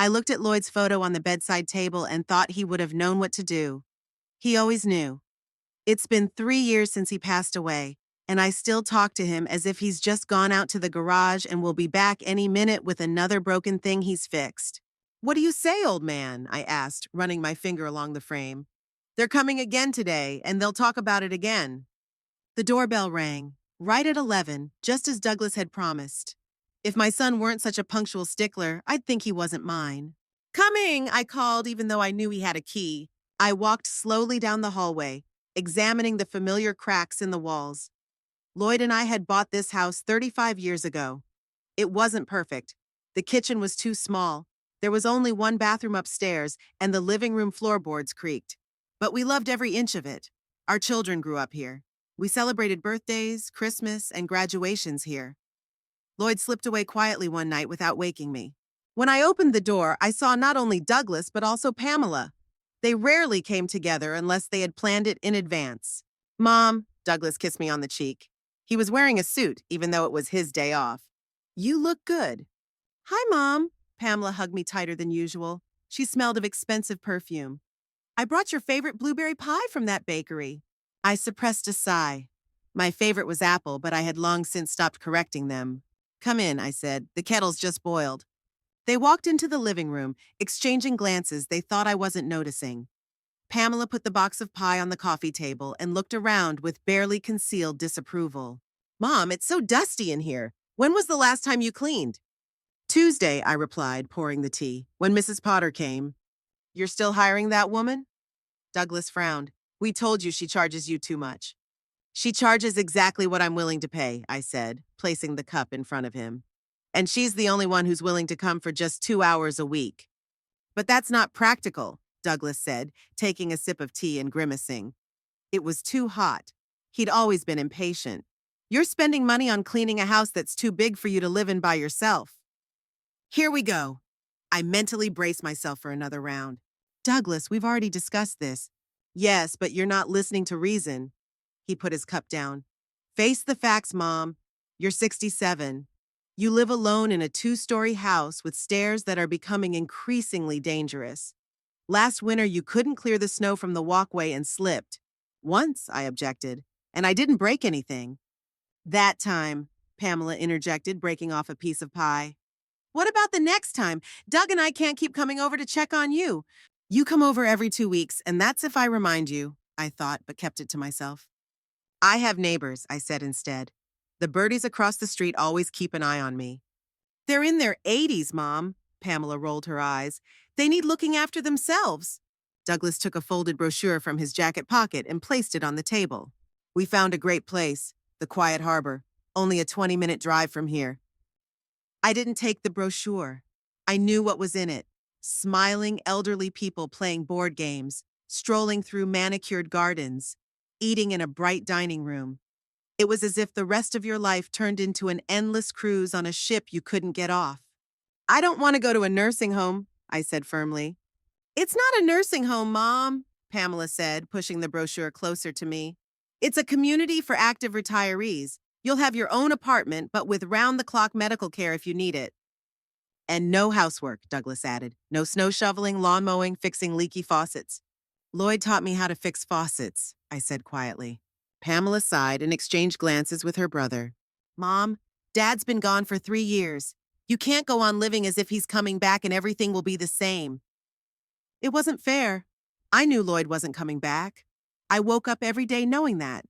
I looked at Lloyd's photo on the bedside table and thought he would have known what to do. He always knew. It's been 3 years since he passed away, and I still talk to him as if he's just gone out to the garage and will be back any minute with another broken thing he's fixed. "What do you say, old man?" I asked, running my finger along the frame. "They're coming again today, and they'll talk about it again." The doorbell rang, right at 11, just as Douglas had promised. If my son weren't such a punctual stickler, I'd think he wasn't mine. "Coming!" I called, even though I knew he had a key. I walked slowly down the hallway, examining the familiar cracks in the walls. Lloyd and I had bought this house 35 years ago. It wasn't perfect. The kitchen was too small. There was only one bathroom upstairs, and the living room floorboards creaked. But we loved every inch of it. Our children grew up here. We celebrated birthdays, Christmas, and graduations here. Lloyd slipped away quietly one night without waking me. When I opened the door, I saw not only Douglas, but also Pamela. They rarely came together unless they had planned it in advance. "Mom," Douglas kissed me on the cheek. He was wearing a suit, even though it was his day off. "You look good." "Hi, Mom." Pamela hugged me tighter than usual. She smelled of expensive perfume. "I brought your favorite blueberry pie from that bakery." I suppressed a sigh. My favorite was apple, but I had long since stopped correcting them. "Come in," I said. "The kettle's just boiled." They walked into the living room, exchanging glances they thought I wasn't noticing. Pamela put the box of pie on the coffee table and looked around with barely concealed disapproval. "Mom, it's so dusty in here. When was the last time you cleaned?" "Tuesday," I replied, pouring the tea, "when Mrs. Potter came." "You're still hiring that woman?" Douglas frowned. "We told you she charges you too much." "She charges exactly what I'm willing to pay," I said, placing the cup in front of him. "And she's the only one who's willing to come for just 2 hours a week." "But that's not practical," Douglas said, taking a sip of tea and grimacing. It was too hot. He'd always been impatient. "You're spending money on cleaning a house that's too big for you to live in by yourself." Here we go. I mentally braced myself for another round. "Douglas, we've already discussed this." "Yes, but you're not listening to reason." He put his cup down. "Face the facts, Mom. You're 67. You live alone in a 2-story house with stairs that are becoming increasingly dangerous. Last winter, you couldn't clear the snow from the walkway and slipped. Once, I objected, and I didn't break anything." "That time," Pamela interjected, breaking off a piece of pie. "What about the next time? Doug and I can't keep coming over to check on you." "You come over every 2 weeks, and that's if I remind you," I thought, but kept it to myself. "I have neighbors," I said instead. "The birdies across the street always keep an eye on me." "They're in their 80s, Mom." Pamela rolled her eyes. "They need looking after themselves." Douglas took a folded brochure from his jacket pocket and placed it on the table. "We found a great place, the Quiet Harbor, only a 20-minute drive from here." I didn't take the brochure. I knew what was in it. Smiling elderly people playing board games, strolling through manicured gardens, eating in a bright dining room. It was as if the rest of your life turned into an endless cruise on a ship you couldn't get off. "I don't want to go to a nursing home," I said firmly. "It's not a nursing home, Mom," Pamela said, pushing the brochure closer to me. "It's a community for active retirees. You'll have your own apartment, but with round-the-clock medical care if you need it." "And no housework," Douglas added. "No snow shoveling, lawn mowing, fixing leaky faucets." "Lloyd taught me how to fix faucets," I said quietly. Pamela sighed and exchanged glances with her brother. "Mom, Dad's been gone for 3 years. You can't go on living as if he's coming back and everything will be the same." It wasn't fair. I knew Lloyd wasn't coming back. I woke up every day knowing that.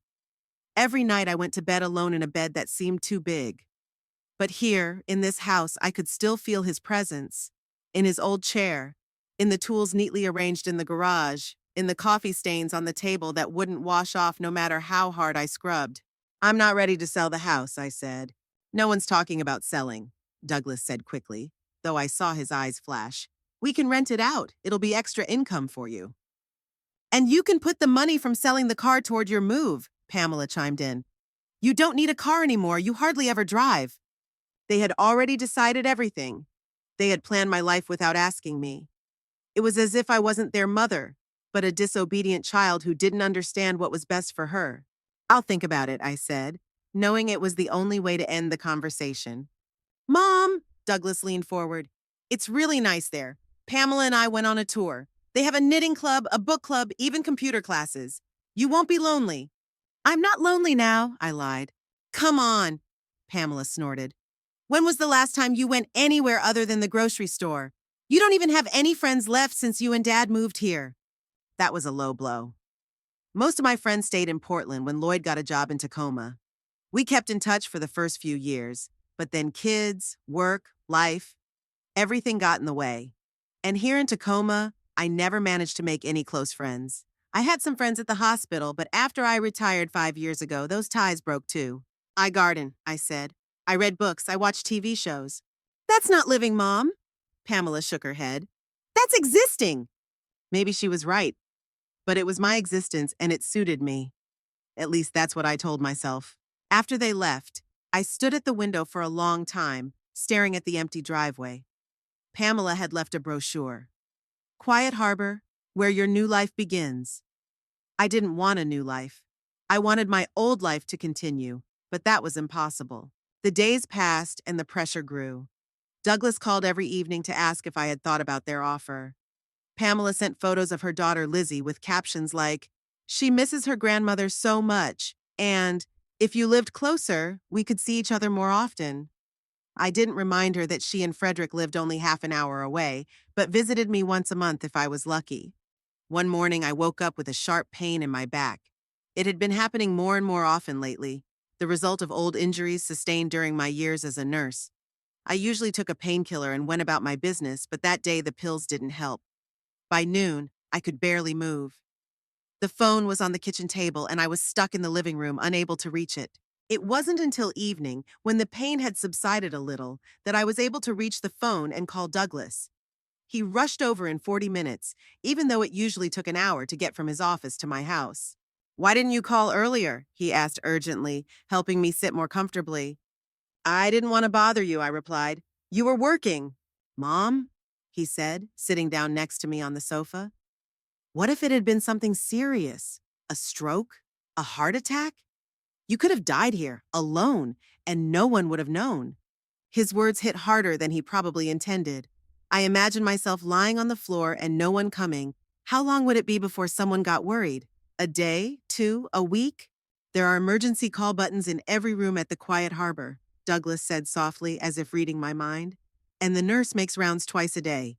Every night I went to bed alone in a bed that seemed too big. But here, in this house, I could still feel his presence. In his old chair, in the tools neatly arranged in the garage, in the coffee stains on the table that wouldn't wash off no matter how hard I scrubbed. "I'm not ready to sell the house," I said. "No one's talking about selling," Douglas said quickly, though I saw his eyes flash. "We can rent it out. It'll be extra income for you." "And you can put the money from selling the car toward your move," Pamela chimed in. "You don't need a car anymore. You hardly ever drive." They had already decided everything. They had planned my life without asking me. It was as if I wasn't their mother, but a disobedient child who didn't understand what was best for her. "I'll think about it," I said, knowing it was the only way to end the conversation. "Mom," Douglas leaned forward, It's really nice there. Pamela and I went on a tour. They have a knitting club, a book club, even computer classes. You won't be lonely. I'm not lonely now, I lied. Come on, Pamela snorted. When was the last time you went anywhere other than the grocery store? You don't even have any friends left since you and Dad moved here. That was a low blow. Most of my friends stayed in Portland when Lloyd got a job in Tacoma. We kept in touch for the first few years, but then kids, work, life, everything got in the way. And here in Tacoma, I never managed to make any close friends. I had some friends at the hospital, but after I retired 5 years ago, those ties broke too. I garden, I said. I read books, I watched TV shows. That's not living, Mom. Pamela shook her head. That's existing. Maybe she was right, but it was my existence and it suited me. At least that's what I told myself. After they left, I stood at the window for a long time, staring at the empty driveway. Pamela had left a brochure. Quiet Harbor, where your new life begins. I didn't want a new life. I wanted my old life to continue, but that was impossible. The days passed and the pressure grew. Douglas called every evening to ask if I had thought about their offer. Pamela sent photos of her daughter Lizzie with captions like, "She misses her grandmother so much," and "If you lived closer, we could see each other more often." I didn't remind her that she and Frederick lived only half an hour away, but visited me once a month if I was lucky. One morning, I woke up with a sharp pain in my back. It had been happening more and more often lately, the result of old injuries sustained during my years as a nurse. I usually took a painkiller and went about my business, but that day the pills didn't help. By noon, I could barely move. The phone was on the kitchen table and I was stuck in the living room, unable to reach it. It wasn't until evening, when the pain had subsided a little, that I was able to reach the phone and call Douglas. He rushed over in 40 minutes, even though it usually took an hour to get from his office to my house. "Why didn't you call earlier?" he asked urgently, helping me sit more comfortably. "I didn't want to bother you," I replied. "You were working." "Mom?" he said, sitting down next to me on the sofa. What if it had been something serious? A stroke? A heart attack? You could have died here, alone, and no one would have known. His words hit harder than he probably intended. I imagined myself lying on the floor and no one coming. How long would it be before someone got worried? A day? 2? A week? "There are emergency call buttons in every room at the Quiet Harbor," Douglas said softly, as if reading my mind. "And the nurse makes rounds twice a day."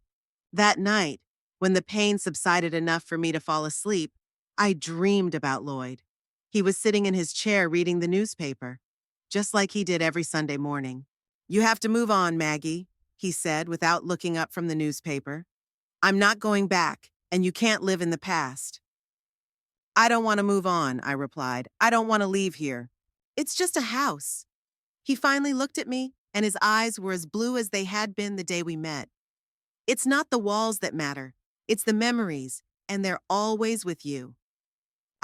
That night, when the pain subsided enough for me to fall asleep, I dreamed about Lloyd. He was sitting in his chair reading the newspaper, just like he did every Sunday morning. "You have to move on, Maggie," he said without looking up from the newspaper. "I'm not going back, and you can't live in the past." "I don't want to move on," I replied. "I don't want to leave here. It's just a house." He finally looked at me, and his eyes were as blue as they had been the day we met. "It's not the walls that matter. It's the memories, and they're always with you."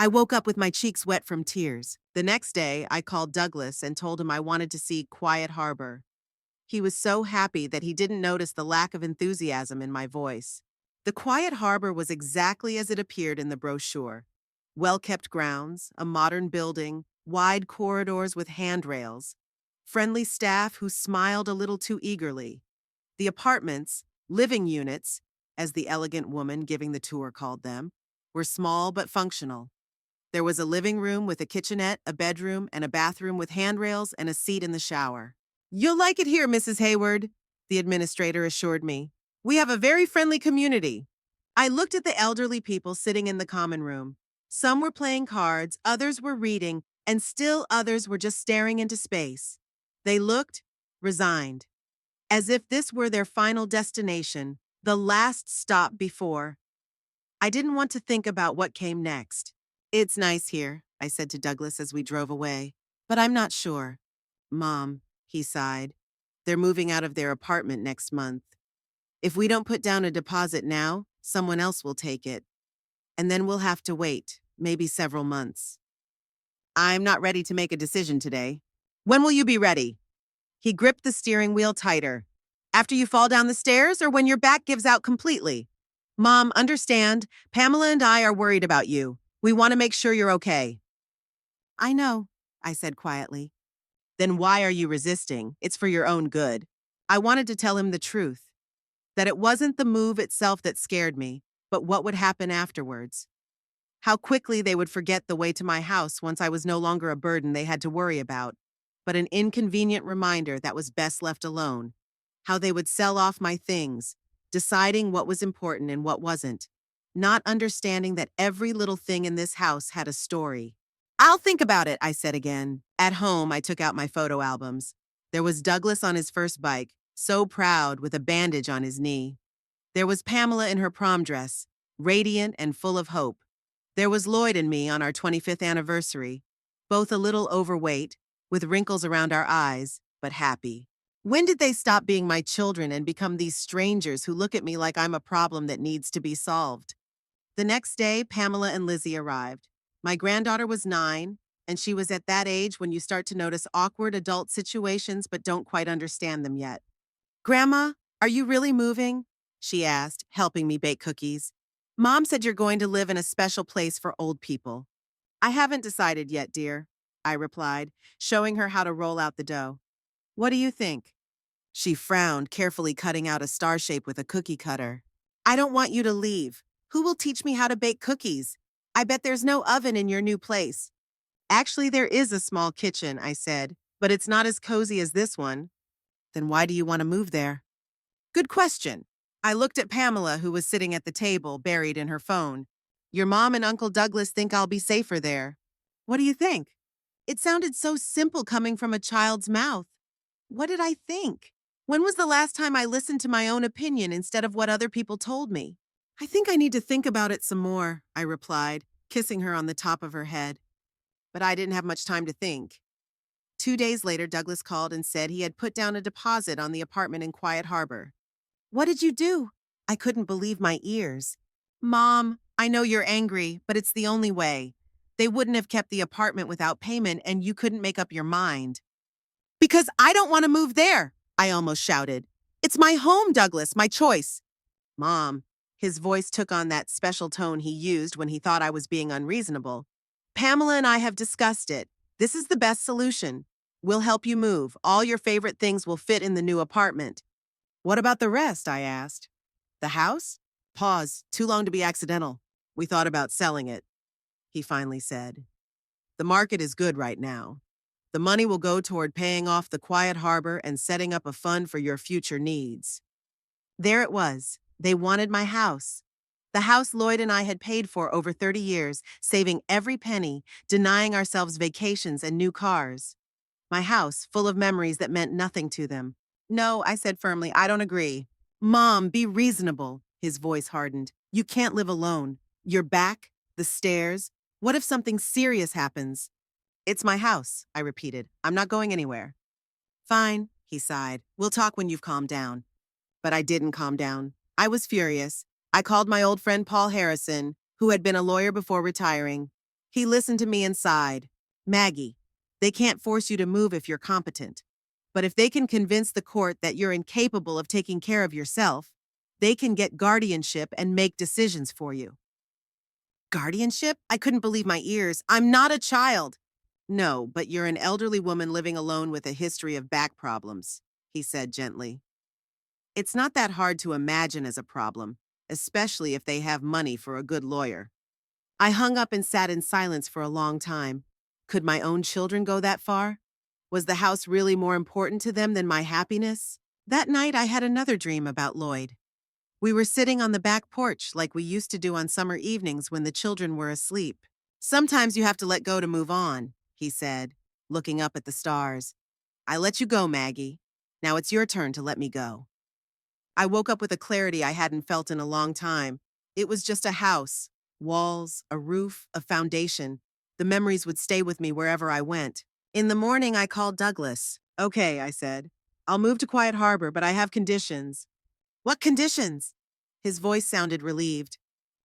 I woke up with my cheeks wet from tears. The next day, I called Douglas and told him I wanted to see Quiet Harbor. He was so happy that he didn't notice the lack of enthusiasm in my voice. The Quiet Harbor was exactly as it appeared in the brochure. Well-kept grounds, a modern building, wide corridors with handrails, friendly staff who smiled a little too eagerly. The apartments, living units, as the elegant woman giving the tour called them, were small but functional. There was a living room with a kitchenette, a bedroom, and a bathroom with handrails and a seat in the shower. "You'll like it here, Mrs. Hayward," the administrator assured me. "We have a very friendly community." I looked at the elderly people sitting in the common room. Some were playing cards, others were reading, and still others were just staring into space. They looked resigned, as if this were their final destination, the last stop before. I didn't want to think about what came next. "It's nice here," I said to Douglas as we drove away, "but I'm not sure." "Mom," he sighed, "they're moving out of their apartment next month. If we don't put down a deposit now, someone else will take it. And then we'll have to wait, maybe several months." "I'm not ready to make a decision today." "When will you be ready?" He gripped the steering wheel tighter. "After you fall down the stairs or when your back gives out completely?" "Mom, understand, Pamela and I are worried about you. We want to make sure you're okay." "I know," I said quietly. "Then why are you resisting? It's for your own good." I wanted to tell him the truth. That it wasn't the move itself that scared me, but what would happen afterwards. How quickly they would forget the way to my house once I was no longer a burden they had to worry about, but an inconvenient reminder that was best left alone. How they would sell off my things, deciding what was important and what wasn't, not understanding that every little thing in this house had a story. I'll think about it, I said again. At home, I took out my photo albums. There was Douglas on his first bike, so proud with a bandage on his knee. There was Pamela in her prom dress, radiant and full of hope. There was Lloyd and me on our 25th anniversary, both a little overweight, with wrinkles around our eyes, but happy. When did they stop being my children and become these strangers who look at me like I'm a problem that needs to be solved? The next day, Pamela and Lizzie arrived. My granddaughter was 9, and she was at that age when you start to notice awkward adult situations but don't quite understand them yet. "Grandma, are you really moving?" she asked, helping me bake cookies. "Mom said you're going to live in a special place for old people." "I haven't decided yet, dear," I replied, showing her how to roll out the dough. "What do you think?" She frowned, carefully cutting out a star shape with a cookie cutter. "I don't want you to leave. Who will teach me how to bake cookies? I bet there's no oven in your new place." "Actually, there is a small kitchen," I said, "but it's not as cozy as this one." "Then why do you want to move there?" "Good question." I looked at Pamela, who was sitting at the table, buried in her phone. "Your mom and Uncle Douglas think I'll be safer there." "What do you think?" It sounded so simple coming from a child's mouth. What did I think? When was the last time I listened to my own opinion instead of what other people told me? "I think I need to think about it some more," I replied, kissing her on the top of her head. But I didn't have much time to think. 2 days later, Douglas called and said he had put down a deposit on the apartment in Quiet Harbor. "What did you do?" I couldn't believe my ears. "Mom, I know you're angry, but it's the only way. They wouldn't have kept the apartment without payment, and you couldn't make up your mind." "Because I don't want to move there," I almost shouted. "It's my home, Douglas, my choice." "Mom," his voice took on that special tone he used when he thought I was being unreasonable. "Pamela and I have discussed it. This is the best solution. We'll help you move. All your favorite things will fit in the new apartment." "What about the rest?" I asked. "The house?" Pause. Too long to be accidental. "We thought about selling it," he finally said. "The market is good right now. The money will go toward paying off the Quiet Harbor and setting up a fund for your future needs." There it was. They wanted my house. The house Lloyd and I had paid for over 30 years, saving every penny, denying ourselves vacations and new cars. My house, full of memories that meant nothing to them. "No," I said firmly, "I don't agree." "Mom, be reasonable." His voice hardened. "You can't live alone. Your back, the stairs. What if something serious happens?" "It's my house," I repeated. "I'm not going anywhere." "Fine," he sighed. "We'll talk when you've calmed down." But I didn't calm down. I was furious. I called my old friend Paul Harrison, who had been a lawyer before retiring. He listened to me and sighed. "Maggie, they can't force you to move if you're competent. But if they can convince the court that you're incapable of taking care of yourself, they can get guardianship and make decisions for you." "Guardianship?" I couldn't believe my ears. "I'm not a child." "No, but you're an elderly woman living alone with a history of back problems," he said gently. "It's not that hard to imagine as a problem, especially if they have money for a good lawyer." I hung up and sat in silence for a long time. Could my own children go that far? Was the house really more important to them than my happiness? That night, I had another dream about Lloyd. We were sitting on the back porch like we used to do on summer evenings when the children were asleep. "Sometimes you have to let go to move on," he said, looking up at the stars. "I let you go, Maggie. Now it's your turn to let me go." I woke up with a clarity I hadn't felt in a long time. It was just a house, walls, a roof, a foundation. The memories would stay with me wherever I went. In the morning, I called Douglas. "Okay," I said. "I'll move to Quiet Harbor, but I have conditions." "What conditions?" His voice sounded relieved.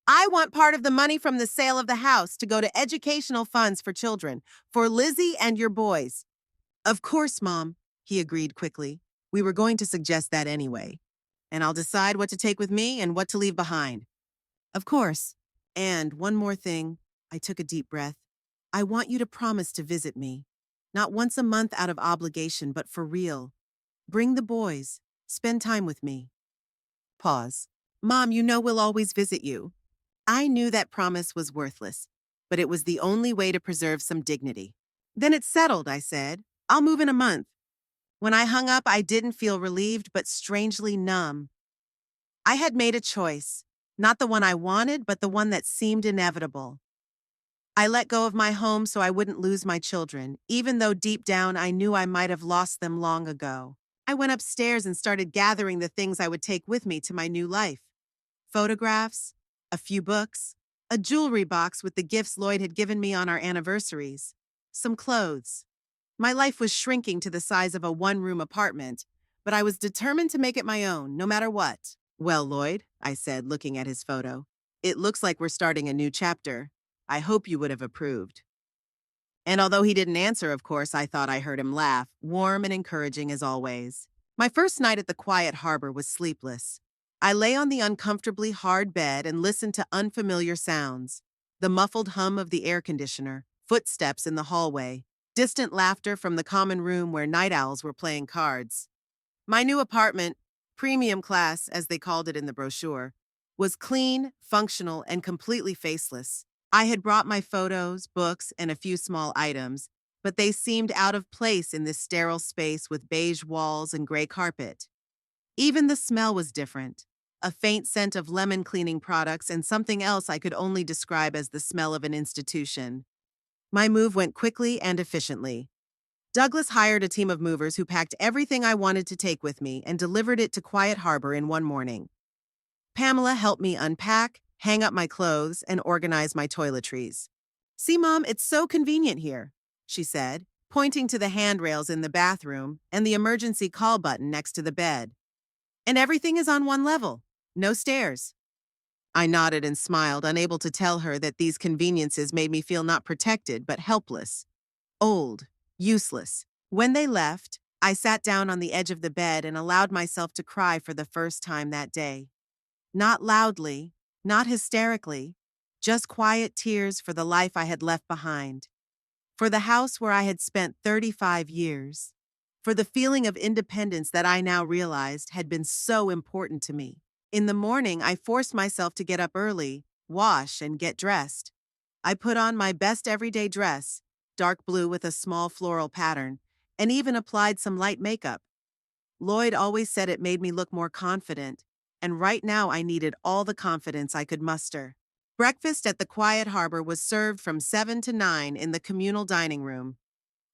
"I want part of the money from the sale of the house to go to educational funds for children, for Lizzie and your boys." "Of course, Mom," he agreed quickly. "We were going to suggest that anyway. And I'll decide what to take with me and what to leave behind." "Of course. And one more thing." I took a deep breath. "I want you to promise to visit me. Not once a month out of obligation, but for real. Bring the boys. Spend time with me." Pause. Mom, you know we'll always visit you. I knew that promise was worthless, but it was the only way to preserve some dignity. Then it's settled, I said. I'll move in a month. When I hung up, I didn't feel relieved, but strangely numb. I had made a choice, not the one I wanted, but the one that seemed inevitable. I let go of my home so I wouldn't lose my children, even though deep down I knew I might have lost them long ago. I went upstairs and started gathering the things I would take with me to my new life. Photographs, a few books, a jewelry box with the gifts Lloyd had given me on our anniversaries, some clothes. My life was shrinking to the size of a one-room apartment, but I was determined to make it my own, no matter what. Well, Lloyd, I said, looking at his photo, it looks like we're starting a new chapter. I hope you would have approved. And although he didn't answer, of course, I thought I heard him laugh, warm and encouraging as always. My first night at the quiet harbor was sleepless. I lay on the uncomfortably hard bed and listened to unfamiliar sounds. The muffled hum of the air conditioner, footsteps in the hallway, distant laughter from the common room where night owls were playing cards. My new apartment, premium class as they called it in the brochure, was clean, functional, and completely faceless. I had brought my photos, books, and a few small items, but they seemed out of place in this sterile space with beige walls and gray carpet. Even the smell was different, a faint scent of lemon cleaning products and something else I could only describe as the smell of an institution. My move went quickly and efficiently. Douglas hired a team of movers who packed everything I wanted to take with me and delivered it to Quiet Harbor in one morning. Pamela helped me unpack, hang up my clothes, and organize my toiletries. "See, Mom, it's so convenient here," she said, pointing to the handrails in the bathroom and the emergency call button next to the bed. "And everything is on one level. No stairs." I nodded and smiled, unable to tell her that these conveniences made me feel not protected, but helpless. Old. Useless. When they left, I sat down on the edge of the bed and allowed myself to cry for the first time that day. Not loudly, not hysterically, just quiet tears for the life I had left behind. For the house where I had spent 35 years. For the feeling of independence that I now realized had been so important to me. In the morning, I forced myself to get up early, wash, and get dressed. I put on my best everyday dress, dark blue with a small floral pattern, and even applied some light makeup. Lloyd always said it made me look more confident, and right now I needed all the confidence I could muster. Breakfast at the Quiet Harbor was served from 7 to 9 in the communal dining room.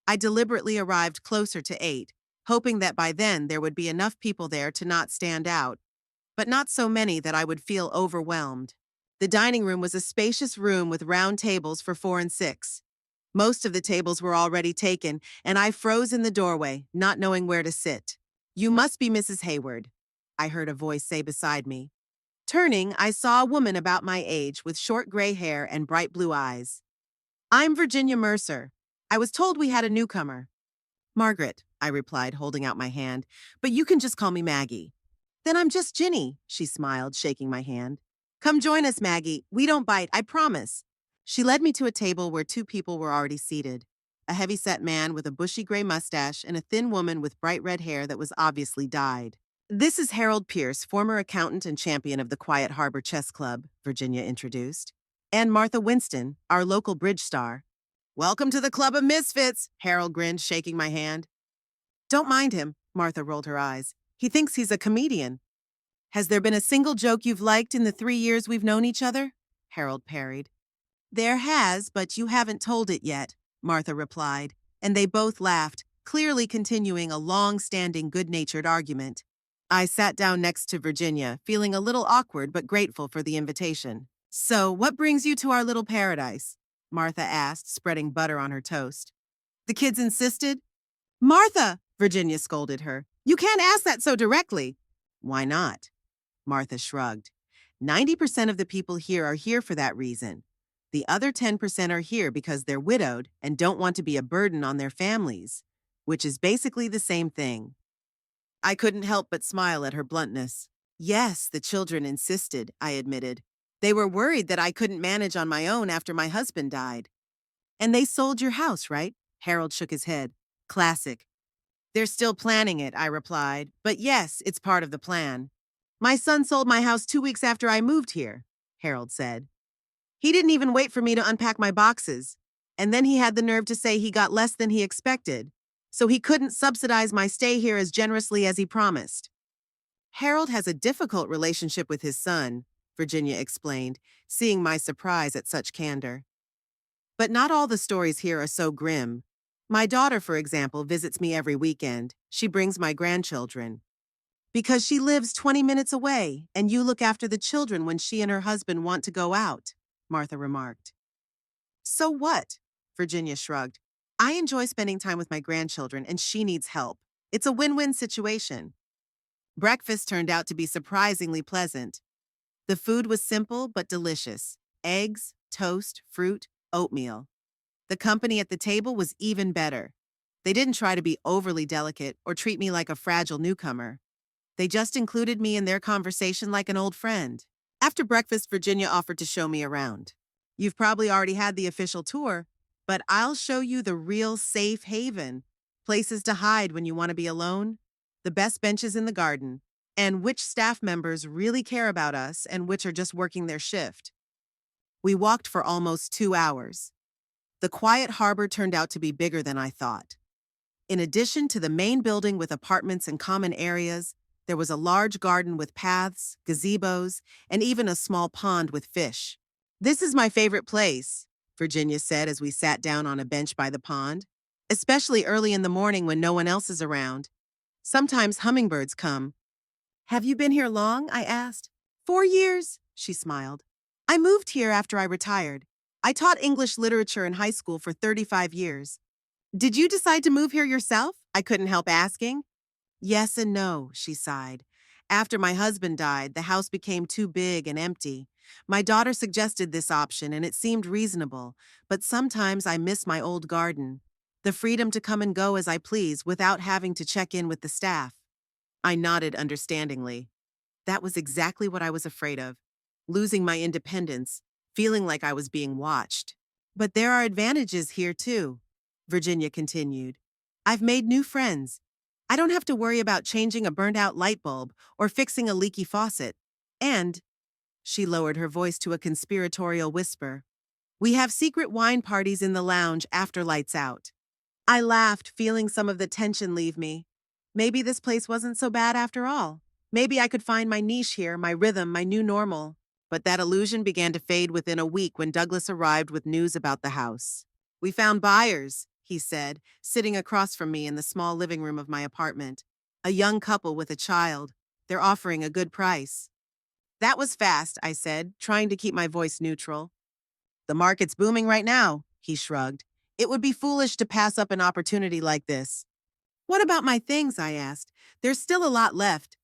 I deliberately arrived closer to 8, hoping that by then there would be enough people there to not stand out, but not so many that I would feel overwhelmed. The dining room was a spacious room with round tables for 4 and 6. Most of the tables were already taken, and I froze in the doorway, not knowing where to sit. "You must be Mrs. Hayward," I heard a voice say beside me. Turning, I saw a woman about my age with short gray hair and bright blue eyes. "I'm Virginia Mercer. I was told we had a newcomer." "Margaret," I replied, holding out my hand, "but you can just call me Maggie." "Then I'm just Ginny," she smiled, shaking my hand. "Come join us, Maggie. We don't bite, I promise." She led me to a table where 2 people were already seated. A heavy-set man with a bushy gray mustache and a thin woman with bright red hair that was obviously dyed. "This is Harold Pierce, former accountant and champion of the Quiet Harbor Chess Club," Virginia introduced. "And Martha Winston, our local bridge star." "Welcome to the Club of Misfits," Harold grinned, shaking my hand. "Don't mind him," Martha rolled her eyes. "He thinks he's a comedian." "Has there been a single joke you've liked in the 3 years we've known each other?" Harold parried. "There has, but you haven't told it yet," Martha replied, and they both laughed, clearly continuing a long-standing good-natured argument. I sat down next to Virginia, feeling a little awkward but grateful for the invitation. "So, what brings you to our little paradise?" Martha asked, spreading butter on her toast. "The kids insisted." "Martha!" Virginia scolded her. "You can't ask that so directly." "Why not?" Martha shrugged. 90% of the people here are here for that reason. The other 10% are here because they're widowed and don't want to be a burden on their families, which is basically the same thing. I couldn't help but smile at her bluntness. "Yes, the children insisted," I admitted. "They were worried that I couldn't manage on my own after my husband died." "And they sold your house, right?" Harold shook his head. "Classic." "They're still planning it," I replied. "But yes, it's part of the plan." My son sold my house 2 weeks after I moved here, Harold said. He didn't even wait for me to unpack my boxes. And then he had the nerve to say he got less than he expected, so he couldn't subsidize my stay here as generously as he promised. Harold has a difficult relationship with his son, Virginia explained, seeing my surprise at such candor. But not all the stories here are so grim. My daughter, for example, visits me every weekend. She brings my grandchildren. Because she lives 20 minutes away, and you look after the children when she and her husband want to go out, Martha remarked. So what? Virginia shrugged. I enjoy spending time with my grandchildren, and she needs help. It's a win-win situation. Breakfast turned out to be surprisingly pleasant. The food was simple but delicious. Eggs, toast, fruit, oatmeal. The company at the table was even better. They didn't try to be overly delicate or treat me like a fragile newcomer. They just included me in their conversation like an old friend. After breakfast, Virginia offered to show me around. You've probably already had the official tour, but I'll show you the real safe haven, places to hide when you want to be alone, the best benches in the garden, and which staff members really care about us and which are just working their shift. We walked for almost 2 hours. The quiet harbor turned out to be bigger than I thought. In addition to the main building with apartments and common areas, there was a large garden with paths, gazebos, and even a small pond with fish. This is my favorite place, Virginia said as we sat down on a bench by the pond, especially early in the morning when no one else is around. Sometimes hummingbirds come. Have you been here long? I asked. 4 years, she smiled. I moved here after I retired. I taught English literature in high school for 35 years. Did you decide to move here yourself? I couldn't help asking. Yes and no, she sighed. After my husband died, the house became too big and empty. My daughter suggested this option and it seemed reasonable, but sometimes I miss my old garden. The freedom to come and go as I please without having to check in with the staff. I nodded understandingly. That was exactly what I was afraid of. Losing my independence, feeling like I was being watched. But there are advantages here too, Virginia continued. I've made new friends. I don't have to worry about changing a burnt-out light bulb or fixing a leaky faucet. And, she lowered her voice to a conspiratorial whisper, we have secret wine parties in the lounge after lights out. I laughed, feeling some of the tension leave me. Maybe this place wasn't so bad after all. Maybe I could find my niche here, my rhythm, my new normal. But that illusion began to fade within a week when Douglas arrived with news about the house. We found buyers, he said, sitting across from me in the small living room of my apartment. A young couple with a child. They're offering a good price. That was fast, I said, trying to keep my voice neutral. The market's booming right now, he shrugged. It would be foolish to pass up an opportunity like this. What about my things? I asked. There's still a lot left.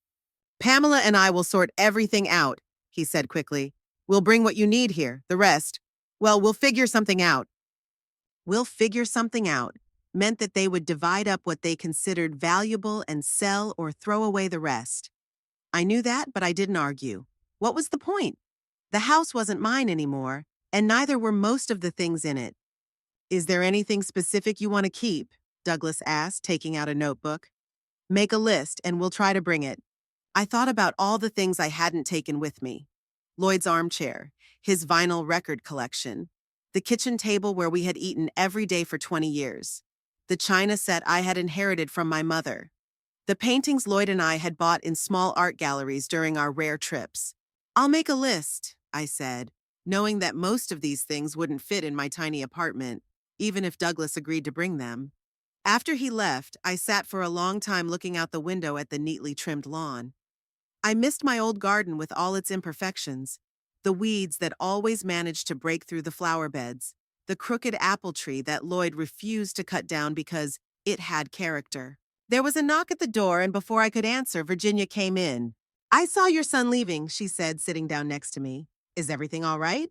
Pamela and I will sort everything out, he said quickly. We'll bring what you need here, the rest. Well, we'll figure something out. We'll figure something out meant that they would divide up what they considered valuable and sell or throw away the rest. I knew that, but I didn't argue. What was the point? The house wasn't mine anymore, and neither were most of the things in it. Is there anything specific you want to keep? Douglas asked, taking out a notebook. Make a list, and we'll try to bring it. I thought about all the things I hadn't taken with me. Lloyd's armchair, his vinyl record collection, the kitchen table where we had eaten every day for 20 years, the china set I had inherited from my mother, the paintings Lloyd and I had bought in small art galleries during our rare trips. I'll make a list, I said, knowing that most of these things wouldn't fit in my tiny apartment, even if Douglas agreed to bring them. After he left, I sat for a long time looking out the window at the neatly trimmed lawn. I missed my old garden with all its imperfections, the weeds that always managed to break through the flower beds, the crooked apple tree that Lloyd refused to cut down because it had character. There was a knock at the door, and before I could answer, Virginia came in. I saw your son leaving, she said, sitting down next to me. Is everything all right?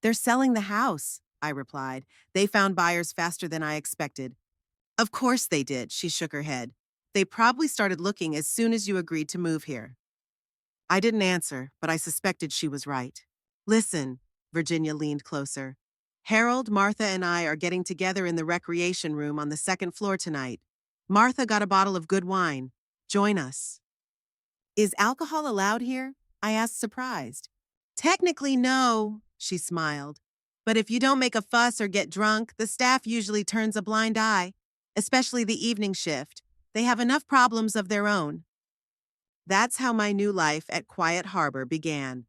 They're selling the house, I replied. They found buyers faster than I expected. Of course they did, she shook her head. They probably started looking as soon as you agreed to move here. I didn't answer, but I suspected she was right. Listen, Virginia leaned closer. Harold, Martha, and I are getting together in the recreation room on the second floor tonight. Martha got a bottle of good wine. Join us. Is alcohol allowed here? I asked, surprised. Technically, no, she smiled. But if you don't make a fuss or get drunk, the staff usually turns a blind eye, especially the evening shift. They have enough problems of their own. That's how my new life at Quiet Harbor began.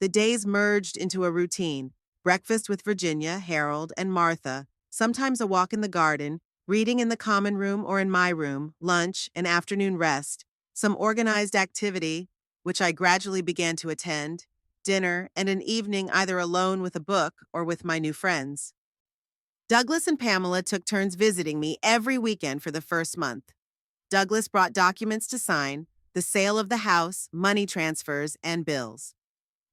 The days merged into a routine: breakfast with Virginia, Harold, and Martha, sometimes a walk in the garden, reading in the common room or in my room, lunch, and afternoon rest, some organized activity, which I gradually began to attend, dinner, and an evening either alone with a book or with my new friends. Douglas and Pamela took turns visiting me every weekend for the first month. Douglas brought documents to sign, the sale of the house, money transfers, and bills.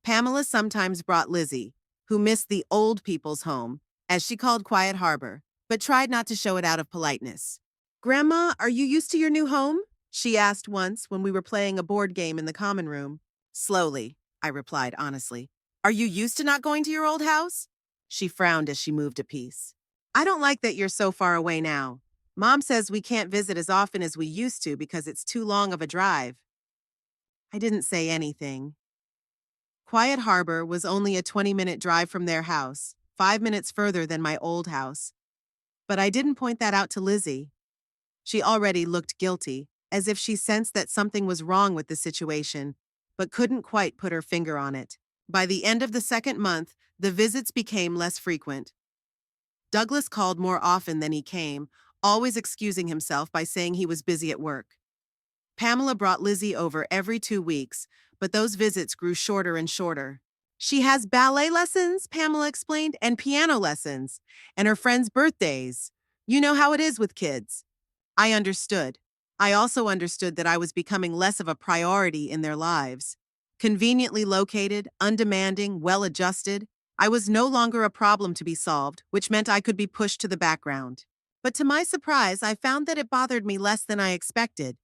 Pamela sometimes brought Lizzie, who missed the old people's home, as she called Quiet Harbor, but tried not to show it out of politeness. "Grandma, are you used to your new home?" she asked once when we were playing a board game in the common room. "Slowly," I replied honestly. "Are you used to not going to your old house?" She frowned as she moved a piece. "I don't like that you're so far away now. Mom says we can't visit as often as we used to because it's too long of a drive." I didn't say anything. Quiet Harbor was only a 20-minute drive from their house, 5 minutes further than my old house. But I didn't point that out to Lizzie. She already looked guilty, as if she sensed that something was wrong with the situation, but couldn't quite put her finger on it. By the end of the second month, the visits became less frequent. Douglas called more often than he came, always excusing himself by saying he was busy at work. Pamela brought Lizzie over every 2 weeks, but those visits grew shorter and shorter. "She has ballet lessons," Pamela explained, "and piano lessons, and her friends' birthdays. You know how it is with kids." I understood. I also understood that I was becoming less of a priority in their lives. Conveniently located, undemanding, well-adjusted, I was no longer a problem to be solved, which meant I could be pushed to the background. But to my surprise, I found that it bothered me less than I expected.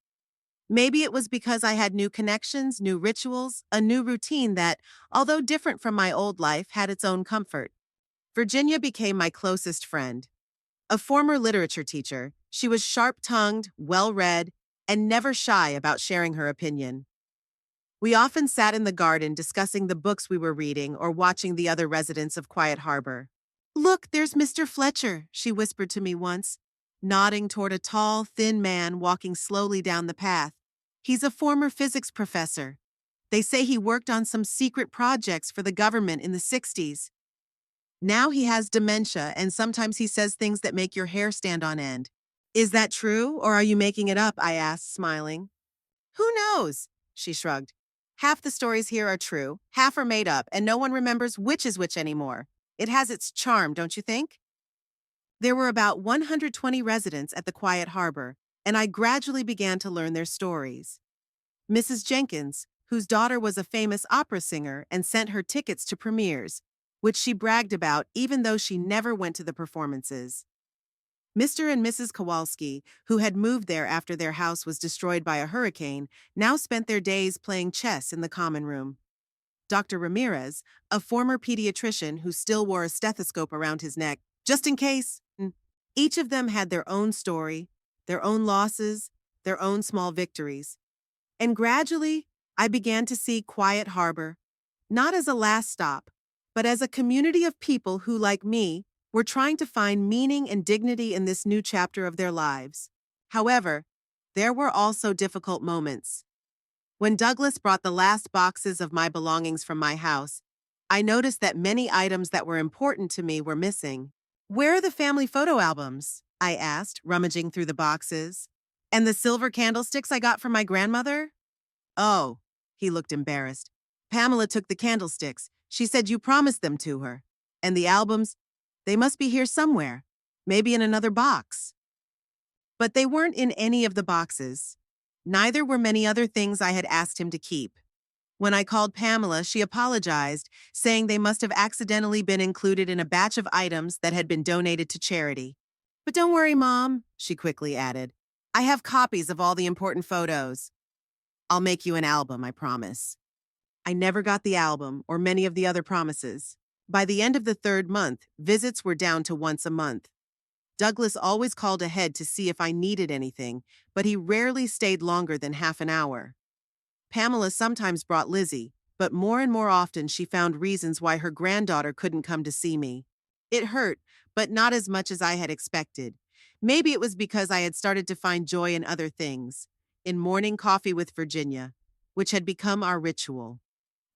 Maybe it was because I had new connections, new rituals, a new routine that, although different from my old life, had its own comfort. Virginia became my closest friend. A former literature teacher, she was sharp-tongued, well-read, and never shy about sharing her opinion. We often sat in the garden discussing the books we were reading or watching the other residents of Quiet Harbor. "Look, there's Mr. Fletcher," she whispered to me once, nodding toward a tall, thin man walking slowly down the path. "He's a former physics professor. They say he worked on some secret projects for the government in the 60s. Now he has dementia, and sometimes he says things that make your hair stand on end." "Is that true, or are you making it up?" I asked, smiling. "Who knows?" she shrugged. "Half the stories here are true, half are made up, and no one remembers which is which anymore. It has its charm, don't you think?" There were about 120 residents at the Quiet Harbor, and I gradually began to learn their stories. Mrs. Jenkins, whose daughter was a famous opera singer and sent her tickets to premieres, which she bragged about even though she never went to the performances. Mr. and Mrs. Kowalski, who had moved there after their house was destroyed by a hurricane, now spent their days playing chess in the common room. Dr. Ramirez, a former pediatrician who still wore a stethoscope around his neck, just in case. Each of them had their own story, their own losses, their own small victories. And gradually, I began to see Quiet Harbor, not as a last stop, but as a community of people who, like me, were trying to find meaning and dignity in this new chapter of their lives. However, there were also difficult moments. When Douglas brought the last boxes of my belongings from my house, I noticed that many items that were important to me were missing. "Where are the family photo albums?" I asked, rummaging through the boxes. "And the silver candlesticks I got from my grandmother?" "Oh," he looked embarrassed. "Pamela took the candlesticks. She said you promised them to her. And the albums, they must be here somewhere, maybe in another box." But they weren't in any of the boxes. Neither were many other things I had asked him to keep. When I called Pamela, she apologized, saying they must have accidentally been included in a batch of items that had been donated to charity. "But don't worry, Mom," she quickly added. "I have copies of all the important photos. I'll make you an album, I promise." I never got the album or many of the other promises. By the end of the third month, visits were down to once a month. Douglas always called ahead to see if I needed anything, but he rarely stayed longer than half an hour. Pamela sometimes brought Lizzie, but more and more often she found reasons why her granddaughter couldn't come to see me. It hurt, but not as much as I had expected. Maybe it was because I had started to find joy in other things, in morning coffee with Virginia, which had become our ritual.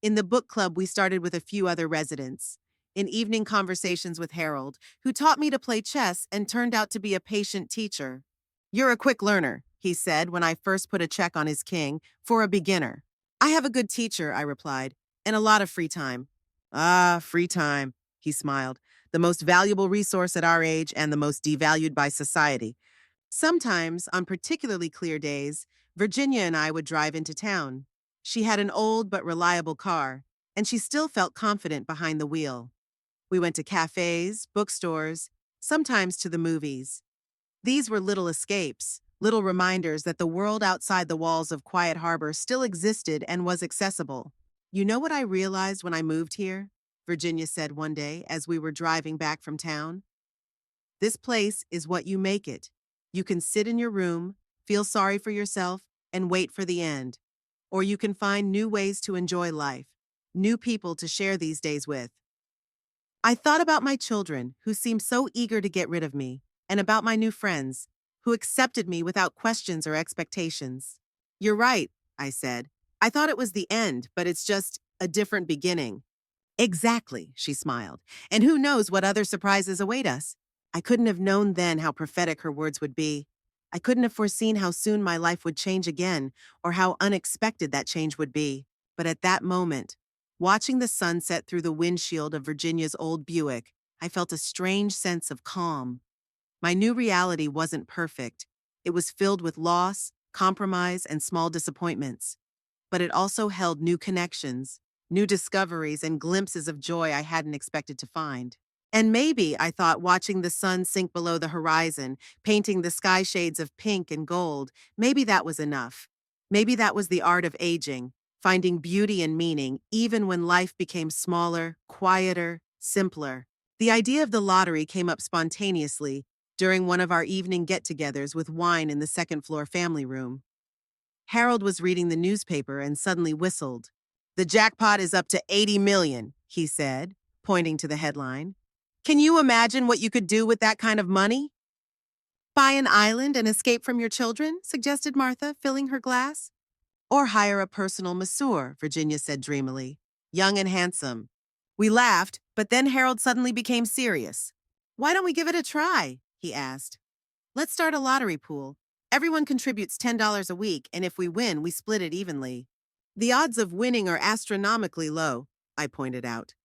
In the book club, we started with a few other residents. In evening conversations with Harold, who taught me to play chess and turned out to be a patient teacher. "You're a quick learner," he said when I first put a check on his king, "for a beginner." "I have a good teacher," I replied, "and a lot of free time." "Ah, free time," he smiled. "The most valuable resource at our age and the most devalued by society." Sometimes, on particularly clear days, Virginia and I would drive into town. She had an old but reliable car, and she still felt confident behind the wheel. We went to cafes, bookstores, sometimes to the movies. These were little escapes, little reminders that the world outside the walls of Quiet Harbor still existed and was accessible. "You know what I realized when I moved here?" Virginia said one day as we were driving back from town. "This place is what you make it. You can sit in your room, feel sorry for yourself, and wait for the end. Or you can find new ways to enjoy life, new people to share these days with." I thought about my children, who seemed so eager to get rid of me, and about my new friends, who accepted me without questions or expectations. "You're right," I said. "I thought it was the end, but it's just a different beginning." "Exactly," she smiled. "And who knows what other surprises await us?" I couldn't have known then how prophetic her words would be. I couldn't have foreseen how soon my life would change again, or how unexpected that change would be. But at that moment, watching the sun set through the windshield of Virginia's old Buick, I felt a strange sense of calm. My new reality wasn't perfect. It was filled with loss, compromise, and small disappointments. But it also held new connections, new discoveries, and glimpses of joy I hadn't expected to find. And maybe, I thought, watching the sun sink below the horizon, painting the sky shades of pink and gold, maybe that was enough. Maybe that was the art of aging, finding beauty and meaning even when life became smaller, quieter, simpler. The idea of the lottery came up spontaneously during one of our evening get-togethers with wine in the second-floor family room. Harold was reading the newspaper and suddenly whistled. "The jackpot is up to 80 million," he said, pointing to the headline. "Can you imagine what you could do with that kind of money?" "Buy an island and escape from your children," suggested Martha, filling her glass. "Or hire a personal masseur," Virginia said dreamily. "Young and handsome." We laughed, but then Harold suddenly became serious. "Why don't we give it a try?" he asked. "Let's start a lottery pool. Everyone contributes $10 a week, and if we win, we split it evenly." "The odds of winning are astronomically low," I pointed out.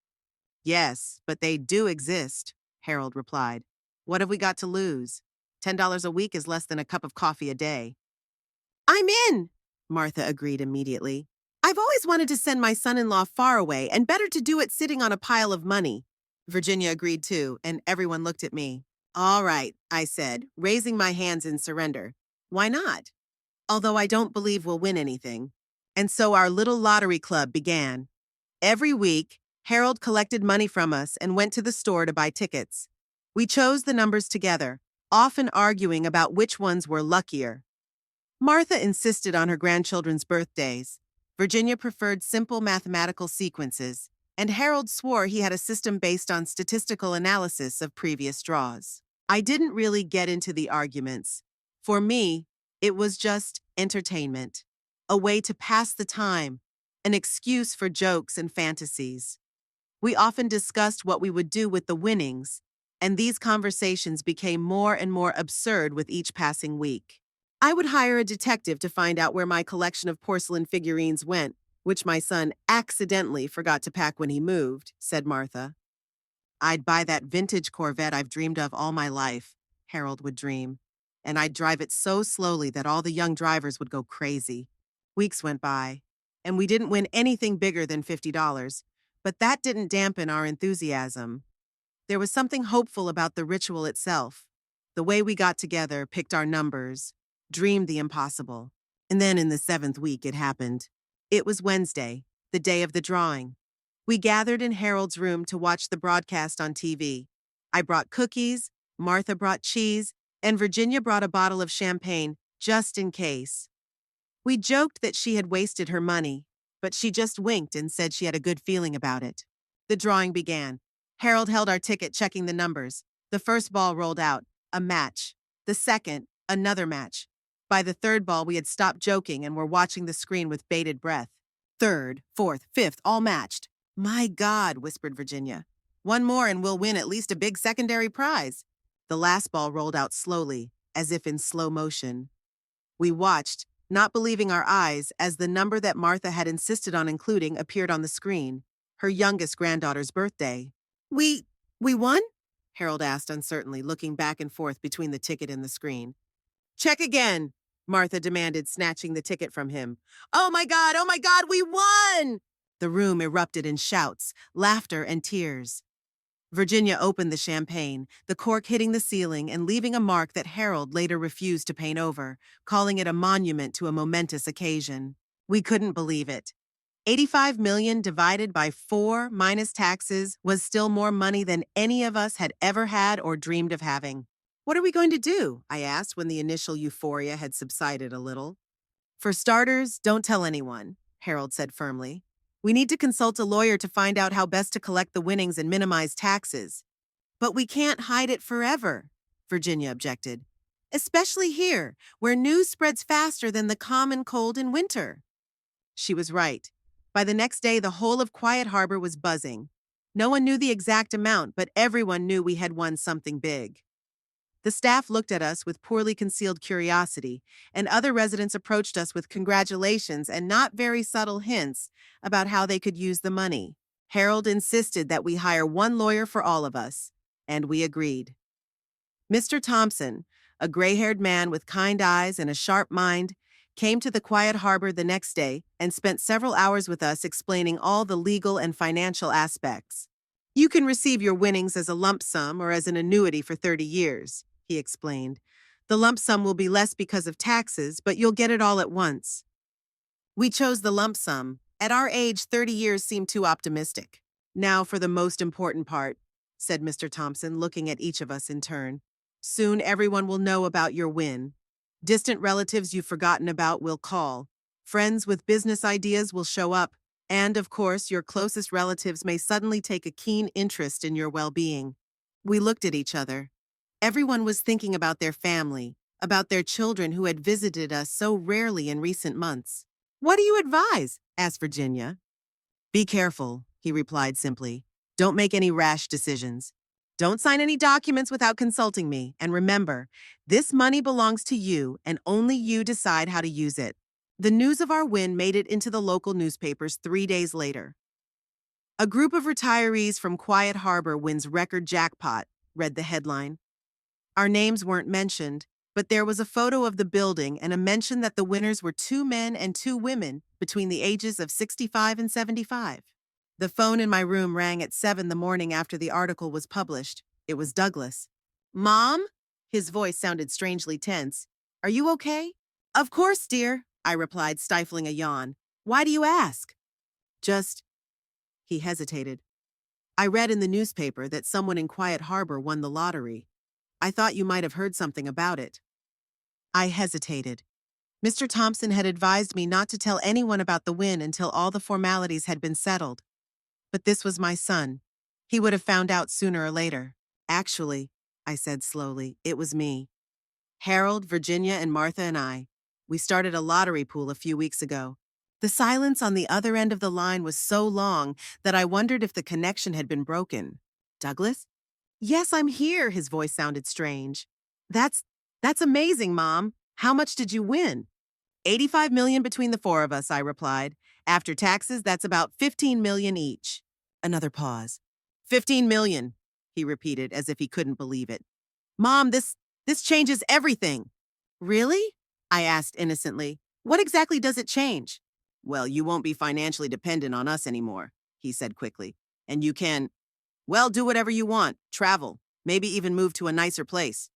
"Yes, but they do exist," Harold replied. "What have we got to lose? $10 a week is less than a cup of coffee a day." "I'm in," Martha agreed immediately. "I've always wanted to send my son-in-law far away, and better to do it sitting on a pile of money." Virginia agreed too, and everyone looked at me. "All right," I said, raising my hands in surrender. "Why not? Although I don't believe we'll win anything." And so our little lottery club began. Every week, Harold collected money from us and went to the store to buy tickets. We chose the numbers together, often arguing about which ones were luckier. Martha insisted on her grandchildren's birthdays. Virginia preferred simple mathematical sequences, and Harold swore he had a system based on statistical analysis of previous draws. I didn't really get into the arguments. For me, it was just entertainment, a way to pass the time, an excuse for jokes and fantasies. We often discussed what we would do with the winnings, and these conversations became more and more absurd with each passing week. I would hire a detective to find out where my collection of porcelain figurines went, which my son accidentally forgot to pack when he moved, said Martha. "I'd buy that vintage Corvette I've dreamed of all my life," Harold would dream, "and I'd drive it so slowly that all the young drivers would go crazy." Weeks went by, and we didn't win anything bigger than $50, but that didn't dampen our enthusiasm. There was something hopeful about the ritual itself, the way we got together, picked our numbers, dreamed the impossible. And then in the 7th week, it happened. It was Wednesday, the day of the drawing. We gathered in Harold's room to watch the broadcast on TV. I brought cookies, Martha brought cheese, and Virginia brought a bottle of champagne, just in case. We joked that she had wasted her money, but she just winked and said she had a good feeling about it. The drawing began. Harold held our ticket, checking the numbers. The first ball rolled out, a match. The second, another match. By the third ball, we had stopped joking and were watching the screen with bated breath. Third, fourth, fifth, all matched. My God, whispered Virginia. One more and we'll win at least a big secondary prize. The last ball rolled out slowly, as if in slow motion. We watched, not believing our eyes, as the number that Martha had insisted on including appeared on the screen, her youngest granddaughter's birthday. We won? Harold asked uncertainly, looking back and forth between the ticket and the screen. Check again, Martha demanded, snatching the ticket from him. Oh my God, we won! The room erupted in shouts, laughter, and tears. Virginia opened the champagne, the cork hitting the ceiling and leaving a mark that Harold later refused to paint over, calling it a monument to a momentous occasion. We couldn't believe it. 85 million divided by 4 minus taxes was still more money than any of us had ever had or dreamed of having. What are we going to do? I asked when the initial euphoria had subsided a little. For starters, don't tell anyone, Harold said firmly. We need to consult a lawyer to find out how best to collect the winnings and minimize taxes. But we can't hide it forever, Virginia objected. Especially here, where news spreads faster than the common cold in winter. She was right. By the next day, the whole of Quiet Harbor was buzzing. No one knew the exact amount, but everyone knew we had won something big. The staff looked at us with poorly concealed curiosity, and other residents approached us with congratulations and not very subtle hints about how they could use the money. Harold insisted that we hire one lawyer for all of us, and we agreed. Mr. Thompson, a gray-haired man with kind eyes and a sharp mind, came to the Quiet Harbor the next day and spent several hours with us explaining all the legal and financial aspects. You can receive your winnings as a lump sum or as an annuity for 30 years, he explained. The lump sum will be less because of taxes, but you'll get it all at once. We chose the lump sum. At our age, 30 years seemed too optimistic. Now for the most important part, said Mr. Thompson, looking at each of us in turn. Soon everyone will know about your win. Distant relatives you've forgotten about will call. Friends with business ideas will show up. And, of course, your closest relatives may suddenly take a keen interest in your well-being. We looked at each other. Everyone was thinking about their family, about their children who had visited us so rarely in recent months. What do you advise? Asked Virginia. Be careful, he replied simply. Don't make any rash decisions. Don't sign any documents without consulting me. And remember, this money belongs to you and only you decide how to use it. The news of our win made it into the local newspapers 3 days later. A group of retirees from Quiet Harbor wins record jackpot, read the headline. Our names weren't mentioned, but there was a photo of the building and a mention that the winners were 2 men and 2 women between the ages of 65 and 75. The phone in my room rang at 7 the morning after the article was published. It was Douglas. Mom? His voice sounded strangely tense. Are you okay? Of course, dear, I replied, stifling a yawn. Why do you ask? He hesitated. I read in the newspaper that someone in Quiet Harbor won the lottery. I thought you might have heard something about it. I hesitated. Mr. Thompson had advised me not to tell anyone about the win until all the formalities had been settled. But this was my son. He would have found out sooner or later. Actually, I said slowly, it was me. Harold, Virginia, and Martha and I. We started a lottery pool a few weeks ago. The silence on the other end of the line was so long that I wondered if the connection had been broken. Douglas? Yes, I'm here, his voice sounded strange. That's amazing, Mom. How much did you win? 85 million between the 4 of us, I replied. After taxes, that's about 15 million each. Another pause. 15 million, he repeated as if he couldn't believe it. Mom, this changes everything. Really? I asked innocently. What exactly does it change? Well, you won't be financially dependent on us anymore, he said quickly. And you can, do whatever you want, travel, maybe even move to a nicer place.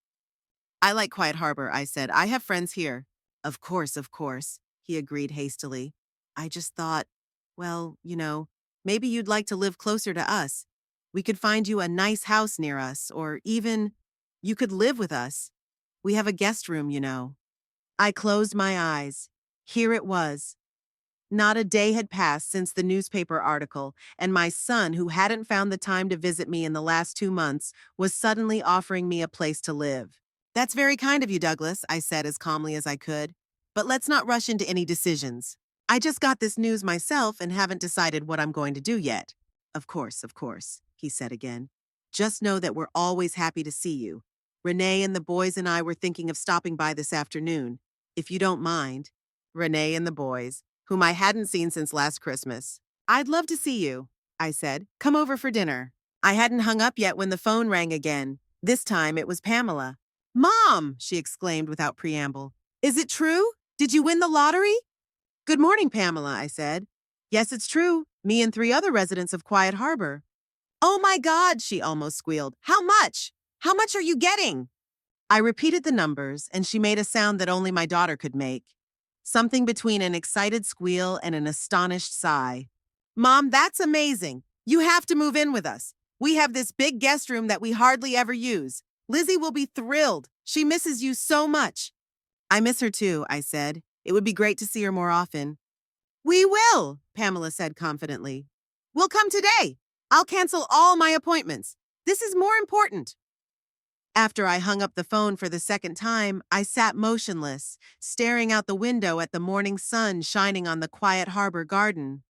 I like Quiet Harbor, I said. I have friends here. Of course, he agreed hastily. I just thought, maybe you'd like to live closer to us. We could find you a nice house near us, or even you could live with us. We have a guest room, I closed my eyes. Here it was. Not a day had passed since the newspaper article, and my son, who hadn't found the time to visit me in the last 2 months, was suddenly offering me a place to live. "That's very kind of you, Douglas," I said as calmly as I could. "But let's not rush into any decisions. I just got this news myself and haven't decided what I'm going to do yet." Of course," he said again. "Just know that we're always happy to see you. Renee and the boys and I were thinking of stopping by this afternoon, if you don't mind." Renee and the boys, whom I hadn't seen since last Christmas. "I'd love to see you," I said. "Come over for dinner." I hadn't hung up yet when the phone rang again. This time it was Pamela. "Mom!" she exclaimed without preamble. "Is it true? Did you win the lottery?" "Good morning, Pamela," I said. "Yes, it's true. Me and 3 other residents of Quiet Harbor." "Oh my God!" she almost squealed. "How much? How much are you getting?" I repeated the numbers, and she made a sound that only my daughter could make. Something between an excited squeal and an astonished sigh. "Mom, that's amazing. You have to move in with us. We have this big guest room that we hardly ever use. Lizzie will be thrilled. She misses you so much." "I miss her too," I said. "It would be great to see her more often." "We will," Pamela said confidently. "We'll come today. I'll cancel all my appointments. This is more important." After I hung up the phone for the second time, I sat motionless, staring out the window at the morning sun shining on the Quiet Harbor garden.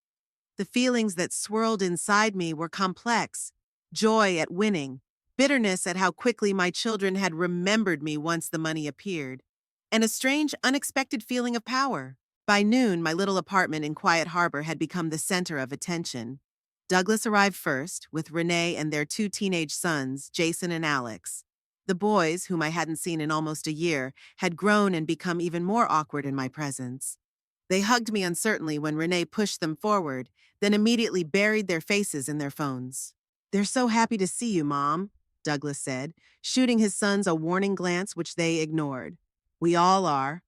The feelings that swirled inside me were complex: joy at winning, bitterness at how quickly my children had remembered me once the money appeared, and a strange, unexpected feeling of power. By noon, my little apartment in Quiet Harbor had become the center of attention. Douglas arrived first, with Renee and their 2 teenage sons, Jason and Alex. The boys, whom I hadn't seen in almost a year, had grown and become even more awkward in my presence. They hugged me uncertainly when Renee pushed them forward, then immediately buried their faces in their phones. "They're so happy to see you, Mom," Douglas said, shooting his sons a warning glance which they ignored. "We all are."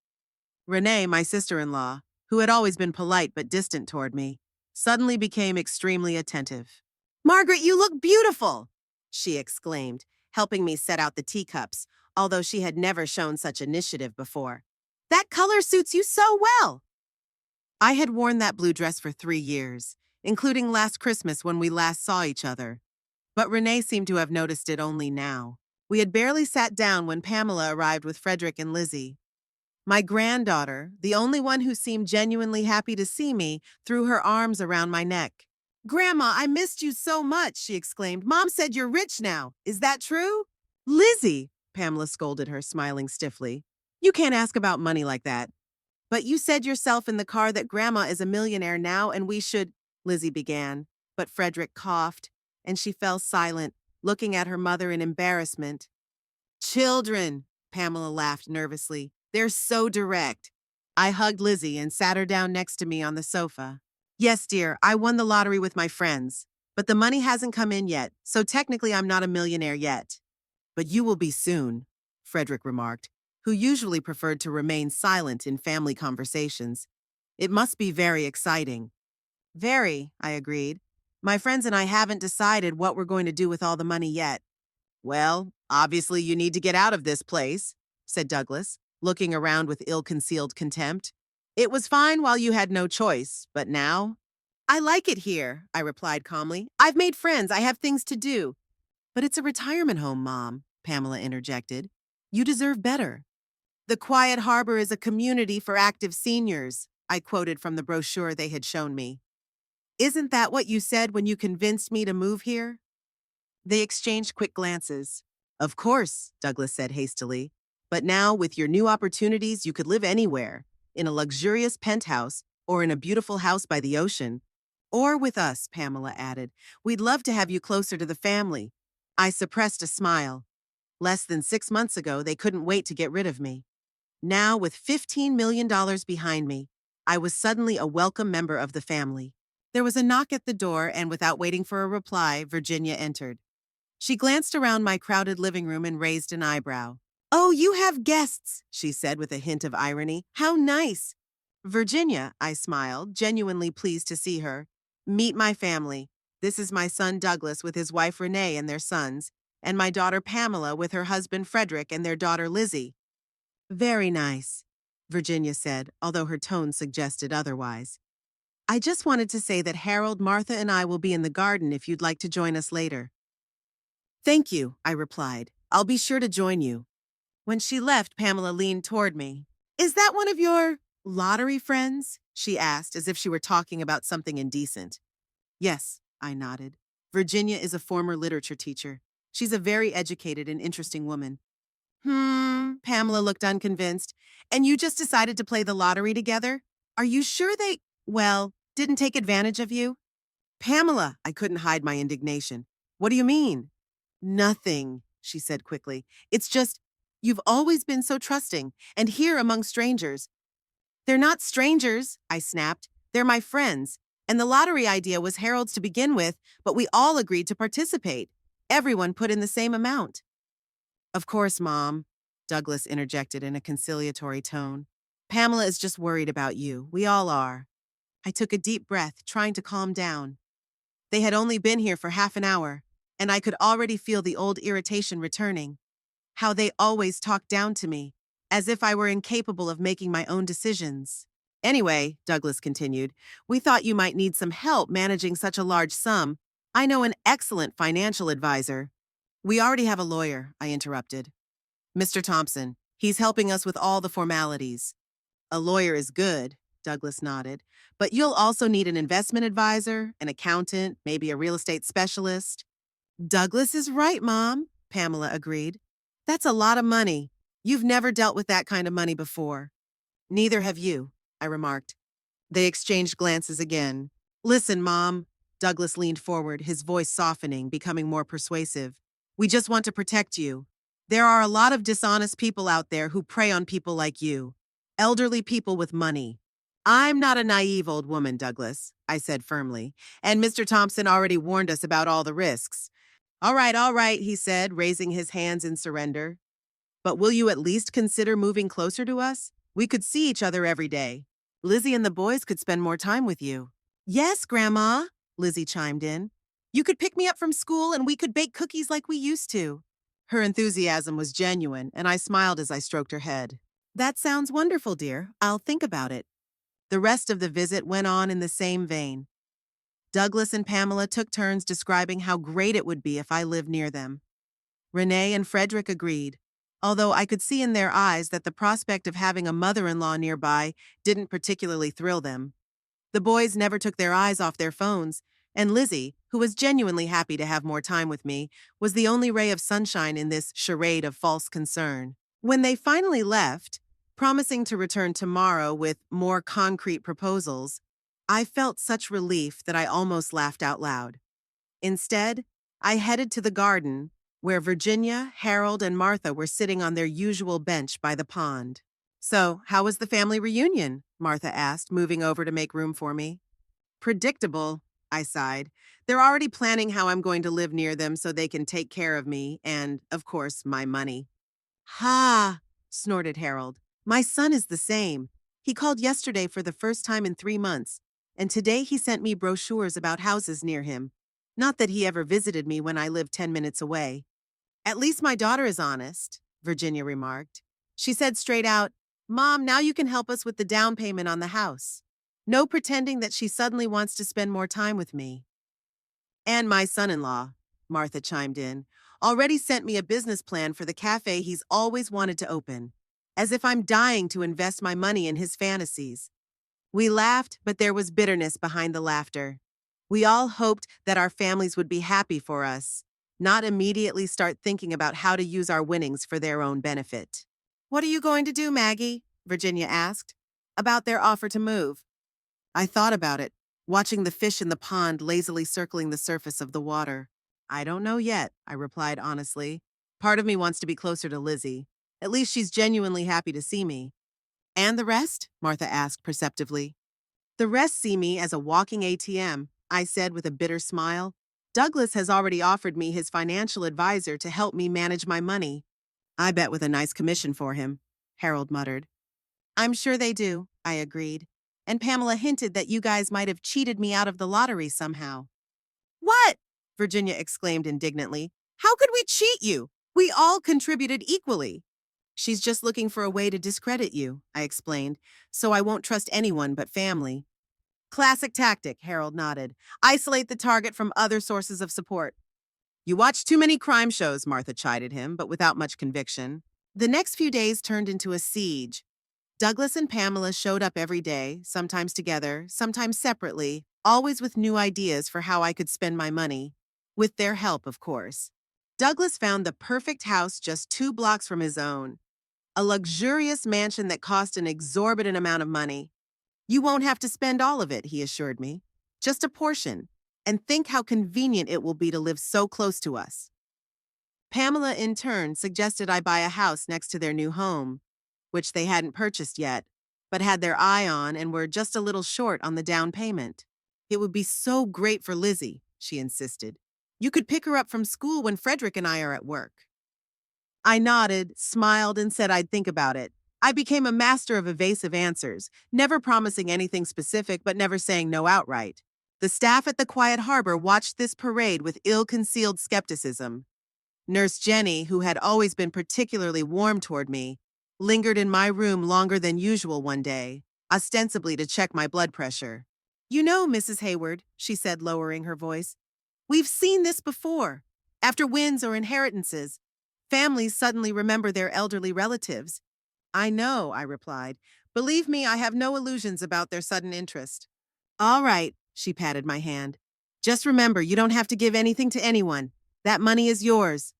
Renee, my sister-in-law, who had always been polite but distant toward me, suddenly became extremely attentive. "Margaret, you look beautiful!" she exclaimed, helping me set out the teacups, although she had never shown such initiative before. "That color suits you so well." I had worn that blue dress for 3 years, including last Christmas when we last saw each other. But Renee seemed to have noticed it only now. We had barely sat down when Pamela arrived with Frederick and Lizzie. My granddaughter, the only one who seemed genuinely happy to see me, threw her arms around my neck. "Grandma, I missed you so much," she exclaimed. "Mom said you're rich now. Is that true?" "Lizzie," Pamela scolded her, smiling stiffly. "You can't ask about money like that." "But you said yourself in the car that Grandma is a millionaire now and we should," Lizzie began. But Frederick coughed, and she fell silent, looking at her mother in embarrassment. "Children," Pamela laughed nervously. "They're so direct." I hugged Lizzie and sat her down next to me on the sofa. "Yes, dear, I won the lottery with my friends, but the money hasn't come in yet, so technically I'm not a millionaire yet." "But you will be soon," Frederick remarked, who usually preferred to remain silent in family conversations. "It must be very exciting." "Very," I agreed. "My friends and I haven't decided what we're going to do with all the money yet." "Well, obviously you need to get out of this place," said Douglas, looking around with ill-concealed contempt. "It was fine while you had no choice, but now—" "I like it here," I replied calmly. "I've made friends. I have things to do." "But it's a retirement home, Mom," Pamela interjected. "You deserve better." "The Quiet Harbor is a community for active seniors," I quoted from the brochure they had shown me. "Isn't that what you said when you convinced me to move here?" They exchanged quick glances. "Of course," Douglas said hastily. "But now, with your new opportunities, you could live anywhere, in a luxurious penthouse or in a beautiful house by the ocean. Or with us," Pamela added. "We'd love to have you closer to the family." I suppressed a smile. Less than 6 months ago, they couldn't wait to get rid of me. Now, with $15 million behind me, I was suddenly a welcome member of the family. There was a knock at the door, and without waiting for a reply, Virginia entered. She glanced around my crowded living room and raised an eyebrow. "Oh, you have guests," she said with a hint of irony. "How nice." "Virginia," I smiled, genuinely pleased to see her. "Meet my family. This is my son Douglas with his wife Renee and their sons, and my daughter Pamela with her husband Frederick and their daughter Lizzie." "Very nice." Virginia said, although her tone suggested otherwise. I just wanted to say that Harold, Martha, and I will be in the garden if you'd like to join us later. Thank you, I replied. I'll be sure to join you. When she left, Pamela leaned toward me. Is that one of your lottery friends? She asked, as if she were talking about something indecent. Yes, I nodded. Virginia is a former literature teacher. She's a very educated and interesting woman. Pamela looked unconvinced. And you just decided to play the lottery together? Are you sure didn't take advantage of you? Pamela, I couldn't hide my indignation. What do you mean? Nothing, she said quickly. It's just, you've always been so trusting, and here among strangers. They're not strangers, I snapped. They're my friends. And the lottery idea was Harold's to begin with, but we all agreed to participate. Everyone put in the same amount. Of course, Mom, Douglas interjected in a conciliatory tone. Pamela is just worried about you. We all are. I took a deep breath, trying to calm down. They had only been here for half an hour, and I could already feel the old irritation returning. How they always talked down to me, as if I were incapable of making my own decisions. Anyway, Douglas continued, we thought you might need some help managing such a large sum. I know an excellent financial advisor. We already have a lawyer, I interrupted. Mr. Thompson, he's helping us with all the formalities. A lawyer is good, Douglas nodded, but you'll also need an investment advisor, an accountant, maybe a real estate specialist. Douglas is right, Mom, Pamela agreed. That's a lot of money. You've never dealt with that kind of money before. Neither have you, I remarked. They exchanged glances again. Listen, Mom, Douglas leaned forward, his voice softening, becoming more persuasive. We just want to protect you. There are a lot of dishonest people out there who prey on people like you. Elderly people with money. I'm not a naive old woman, Douglas, I said firmly, and Mr. Thompson already warned us about all the risks. All right, he said, raising his hands in surrender. But will you at least consider moving closer to us? We could see each other every day. Lizzie and the boys could spend more time with you. Yes, Grandma, Lizzie chimed in. You could pick me up from school and we could bake cookies like we used to. Her enthusiasm was genuine, and I smiled as I stroked her head. That sounds wonderful, dear. I'll think about it. The rest of the visit went on in the same vein. Douglas and Pamela took turns describing how great it would be if I lived near them. Renee and Frederick agreed, although I could see in their eyes that the prospect of having a mother-in-law nearby didn't particularly thrill them. The boys never took their eyes off their phones, and Lizzie, who was genuinely happy to have more time with me, was the only ray of sunshine in this charade of false concern. When they finally left, promising to return tomorrow with more concrete proposals, I felt such relief that I almost laughed out loud. Instead, I headed to the garden, where Virginia, Harold, and Martha were sitting on their usual bench by the pond. So, how was the family reunion? Martha asked, moving over to make room for me. Predictable, I sighed. They're already planning how I'm going to live near them so they can take care of me and, of course, my money. Ha! Snorted Harold. My son is the same. He called yesterday for the first time in 3 months, and today he sent me brochures about houses near him. Not that he ever visited me when I lived 10 minutes away. At least my daughter is honest, Virginia remarked. She said straight out, Mom, now you can help us with the down payment on the house. No pretending that she suddenly wants to spend more time with me. And my son-in-law, Martha chimed in, already sent me a business plan for the cafe he's always wanted to open, as if I'm dying to invest my money in his fantasies. We laughed, but there was bitterness behind the laughter. We all hoped that our families would be happy for us, not immediately start thinking about how to use our winnings for their own benefit. What are you going to do, Maggie? Virginia asked, about their offer to move. I thought about it, watching the fish in the pond lazily circling the surface of the water. I don't know yet, I replied honestly. Part of me wants to be closer to Lizzie. At least she's genuinely happy to see me. And the rest? Martha asked perceptively. The rest see me as a walking ATM, I said with a bitter smile. Douglas has already offered me his financial advisor to help me manage my money. I bet with a nice commission for him, Harold muttered. I'm sure they do, I agreed. And Pamela hinted that you guys might have cheated me out of the lottery somehow. What? Virginia exclaimed indignantly. How could we cheat you? We all contributed equally. She's just looking for a way to discredit you, I explained, so I won't trust anyone but family. Classic tactic, Harold nodded. Isolate the target from other sources of support. You watch too many crime shows, Martha chided him, but without much conviction. The next few days turned into a siege. Douglas and Pamela showed up every day, sometimes together, sometimes separately, always with new ideas for how I could spend my money. With their help, of course. Douglas found the perfect house just 2 blocks from his own. A luxurious mansion that cost an exorbitant amount of money. You won't have to spend all of it, he assured me. Just a portion. And think how convenient it will be to live so close to us. Pamela, in turn, suggested I buy a house next to their new home, which they hadn't purchased yet, but had their eye on and were just a little short on the down payment. It would be so great for Lizzie, she insisted. You could pick her up from school when Frederick and I are at work. I nodded, smiled, and said I'd think about it. I became a master of evasive answers, never promising anything specific but never saying no outright. The staff at the Quiet Harbor watched this parade with ill-concealed skepticism. Nurse Jenny, who had always been particularly warm toward me, lingered in my room longer than usual one day, ostensibly to check my blood pressure. You know, Mrs. Hayward, she said, lowering her voice, we've seen this before. After wins or inheritances, families suddenly remember their elderly relatives. I know, I replied. Believe me, I have no illusions about their sudden interest. All right, she patted my hand. Just remember, you don't have to give anything to anyone. That money is yours.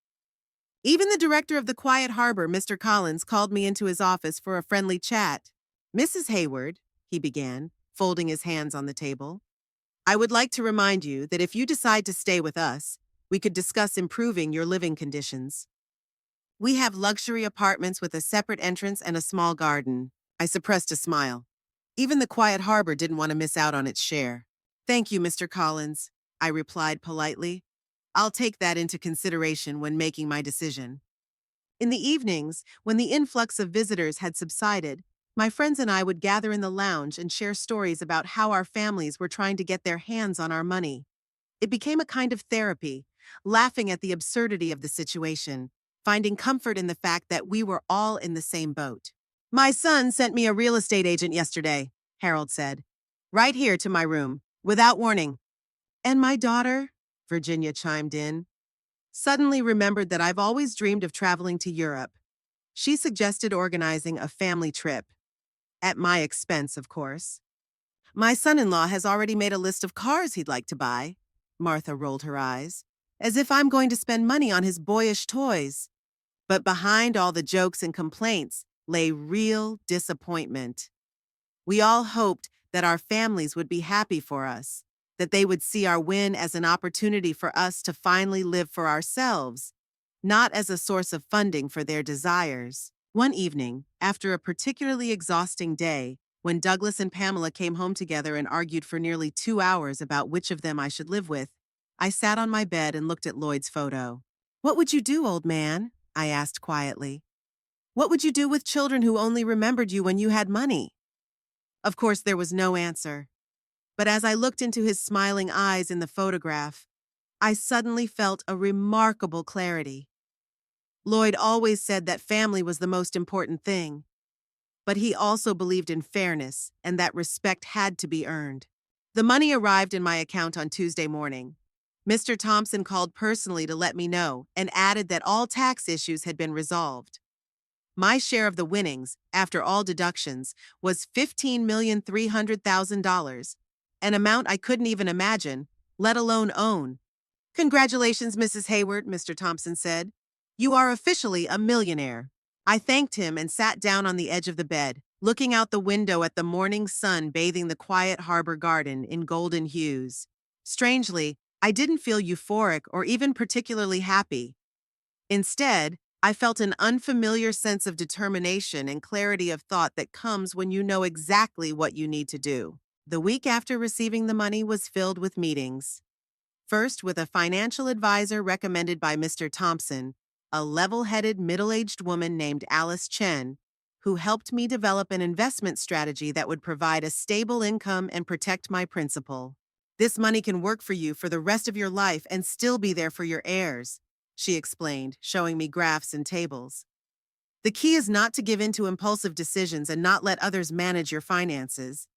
Even the director of the Quiet Harbor, Mr. Collins, called me into his office for a friendly chat. Mrs. Hayward, he began, folding his hands on the table, I would like to remind you that if you decide to stay with us, we could discuss improving your living conditions. We have luxury apartments with a separate entrance and a small garden. I suppressed a smile. Even the Quiet Harbor didn't want to miss out on its share. Thank you, Mr. Collins, I replied politely. I'll take that into consideration when making my decision. In the evenings, when the influx of visitors had subsided, my friends and I would gather in the lounge and share stories about how our families were trying to get their hands on our money. It became a kind of therapy, laughing at the absurdity of the situation, finding comfort in the fact that we were all in the same boat. My son sent me a real estate agent yesterday, Harold said. Right here to my room, without warning. And my daughter, Virginia chimed in, suddenly remembered that I've always dreamed of traveling to Europe. She suggested organizing a family trip. At my expense, of course. My son-in-law has already made a list of cars he'd like to buy. Martha rolled her eyes, as if I'm going to spend money on his boyish toys. But behind all the jokes and complaints lay real disappointment. We all hoped that our families would be happy for us, that they would see our win as an opportunity for us to finally live for ourselves, not as a source of funding for their desires. One evening, after a particularly exhausting day, when Douglas and Pamela came home together and argued for nearly 2 hours about which of them I should live with, I sat on my bed and looked at Lloyd's photo. What would you do, old man? I asked quietly. What would you do with children who only remembered you when you had money? Of course, there was no answer. But as I looked into his smiling eyes in the photograph, I suddenly felt a remarkable clarity. Lloyd always said that family was the most important thing, but he also believed in fairness and that respect had to be earned. The money arrived in my account on Tuesday morning. Mr. Thompson called personally to let me know and added that all tax issues had been resolved. My share of the winnings, after all deductions, was $15,300,000, an amount I couldn't even imagine, let alone own. Congratulations, Mrs. Hayward, Mr. Thompson said. You are officially a millionaire. I thanked him and sat down on the edge of the bed, looking out the window at the morning sun bathing the Quiet Harbor garden in golden hues. Strangely, I didn't feel euphoric or even particularly happy. Instead, I felt an unfamiliar sense of determination and clarity of thought that comes when you know exactly what you need to do. The week after receiving the money was filled with meetings. First, with a financial advisor recommended by Mr. Thompson, a level-headed middle-aged woman named Alice Chen, who helped me develop an investment strategy that would provide a stable income and protect my principal. This money can work for you for the rest of your life and still be there for your heirs, she explained, showing me graphs and tables. The key is not to give in to impulsive decisions and not let others manage your finances.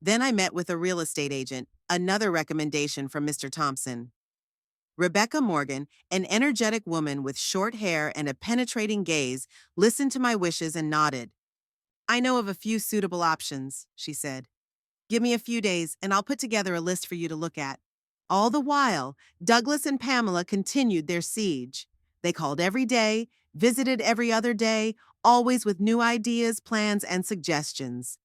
Then I met with a real estate agent, another recommendation from Mr. Thompson. Rebecca Morgan, an energetic woman with short hair and a penetrating gaze, listened to my wishes and nodded. I know of a few suitable options, she said. Give me a few days and I'll put together a list for you to look at. All the while, Douglas and Pamela continued their siege. They called every day, visited every other day, always with new ideas, plans, and suggestions.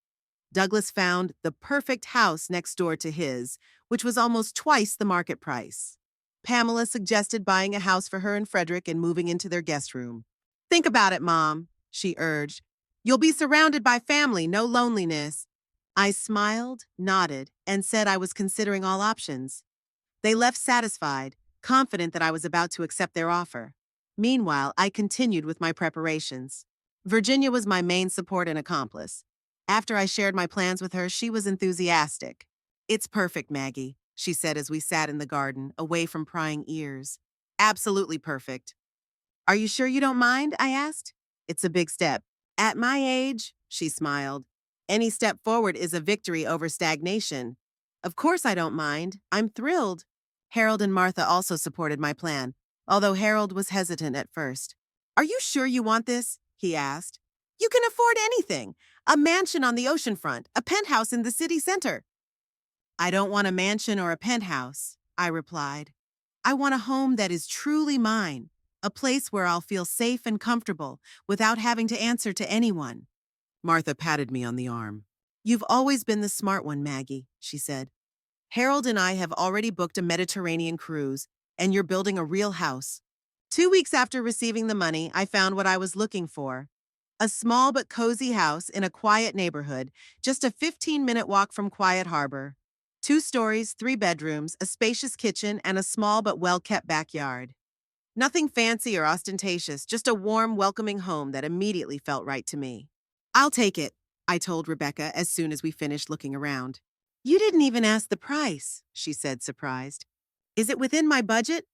Douglas found the perfect house next door to his, which was almost twice the market price. Pamela suggested buying a house for her and Frederick and moving into their guest room. Think about it, Mom, she urged. You'll be surrounded by family, no loneliness. I smiled, nodded, and said I was considering all options. They left satisfied, confident that I was about to accept their offer. Meanwhile, I continued with my preparations. Virginia was my main support and accomplice. After I shared my plans with her, she was enthusiastic. It's perfect, Maggie, she said as we sat in the garden, away from prying ears. Absolutely perfect. Are you sure you don't mind? I asked. It's a big step. At my age, she smiled. Any step forward is a victory over stagnation. Of course I don't mind. I'm thrilled. Harold and Martha also supported my plan, although Harold was hesitant at first. Are you sure you want this? He asked. You can afford anything. A mansion on the ocean front, a penthouse in the city center. I don't want a mansion or a penthouse, I replied. I want a home that is truly mine, a place where I'll feel safe and comfortable without having to answer to anyone. Martha patted me on the arm. You've always been the smart one, Maggie, she said. Harold and I have already booked a Mediterranean cruise, and you're building a real house. 2 weeks after receiving the money, I found what I was looking for. A small but cozy house in a quiet neighborhood, just a 15-minute walk from Quiet Harbor. 2 stories, 3 bedrooms, a spacious kitchen, and a small but well-kept backyard. Nothing fancy or ostentatious, just a warm, welcoming home that immediately felt right to me. I'll take it, I told Rebecca as soon as we finished looking around. You didn't even ask the price, she said, surprised. Is it within my budget?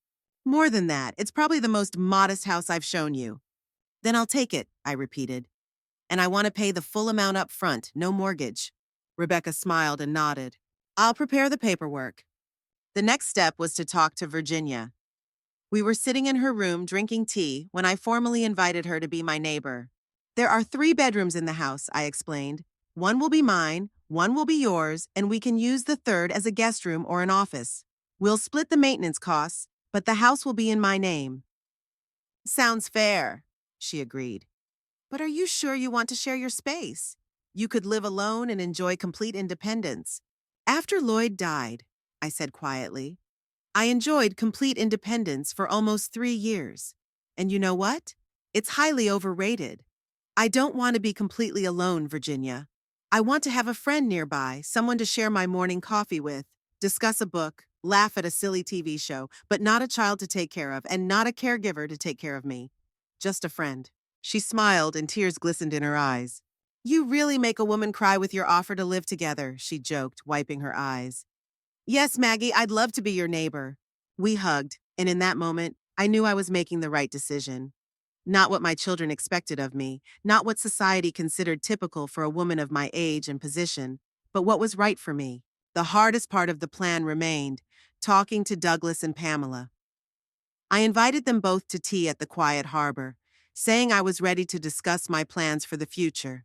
More than that, it's probably the most modest house I've shown you. Then I'll take it, I repeated. And I want to pay the full amount up front, no mortgage. Rebecca smiled and nodded. I'll prepare the paperwork. The next step was to talk to Virginia. We were sitting in her room drinking tea when I formally invited her to be my neighbor. There are 3 bedrooms in the house, I explained. 1 will be mine, 1 will be yours, and we can use the 3rd as a guest room or an office. We'll split the maintenance costs, but the house will be in my name. Sounds fair, she agreed. But are you sure you want to share your space? You could live alone and enjoy complete independence. After Lloyd died, I said quietly, I enjoyed complete independence for almost 3 years. And you know what? It's highly overrated. I don't want to be completely alone, Virginia. I want to have a friend nearby, someone to share my morning coffee with, discuss a book, laugh at a silly TV show, but not a child to take care of and not a caregiver to take care of me. Just a friend. She smiled and tears glistened in her eyes. You really make a woman cry with your offer to live together, she joked, wiping her eyes. Yes, Maggie, I'd love to be your neighbor. We hugged, and in that moment, I knew I was making the right decision. Not what my children expected of me, not what society considered typical for a woman of my age and position, but what was right for me. The hardest part of the plan remained, talking to Douglas and Pamela. I invited them both to tea at the Quiet Harbor, saying I was ready to discuss my plans for the future.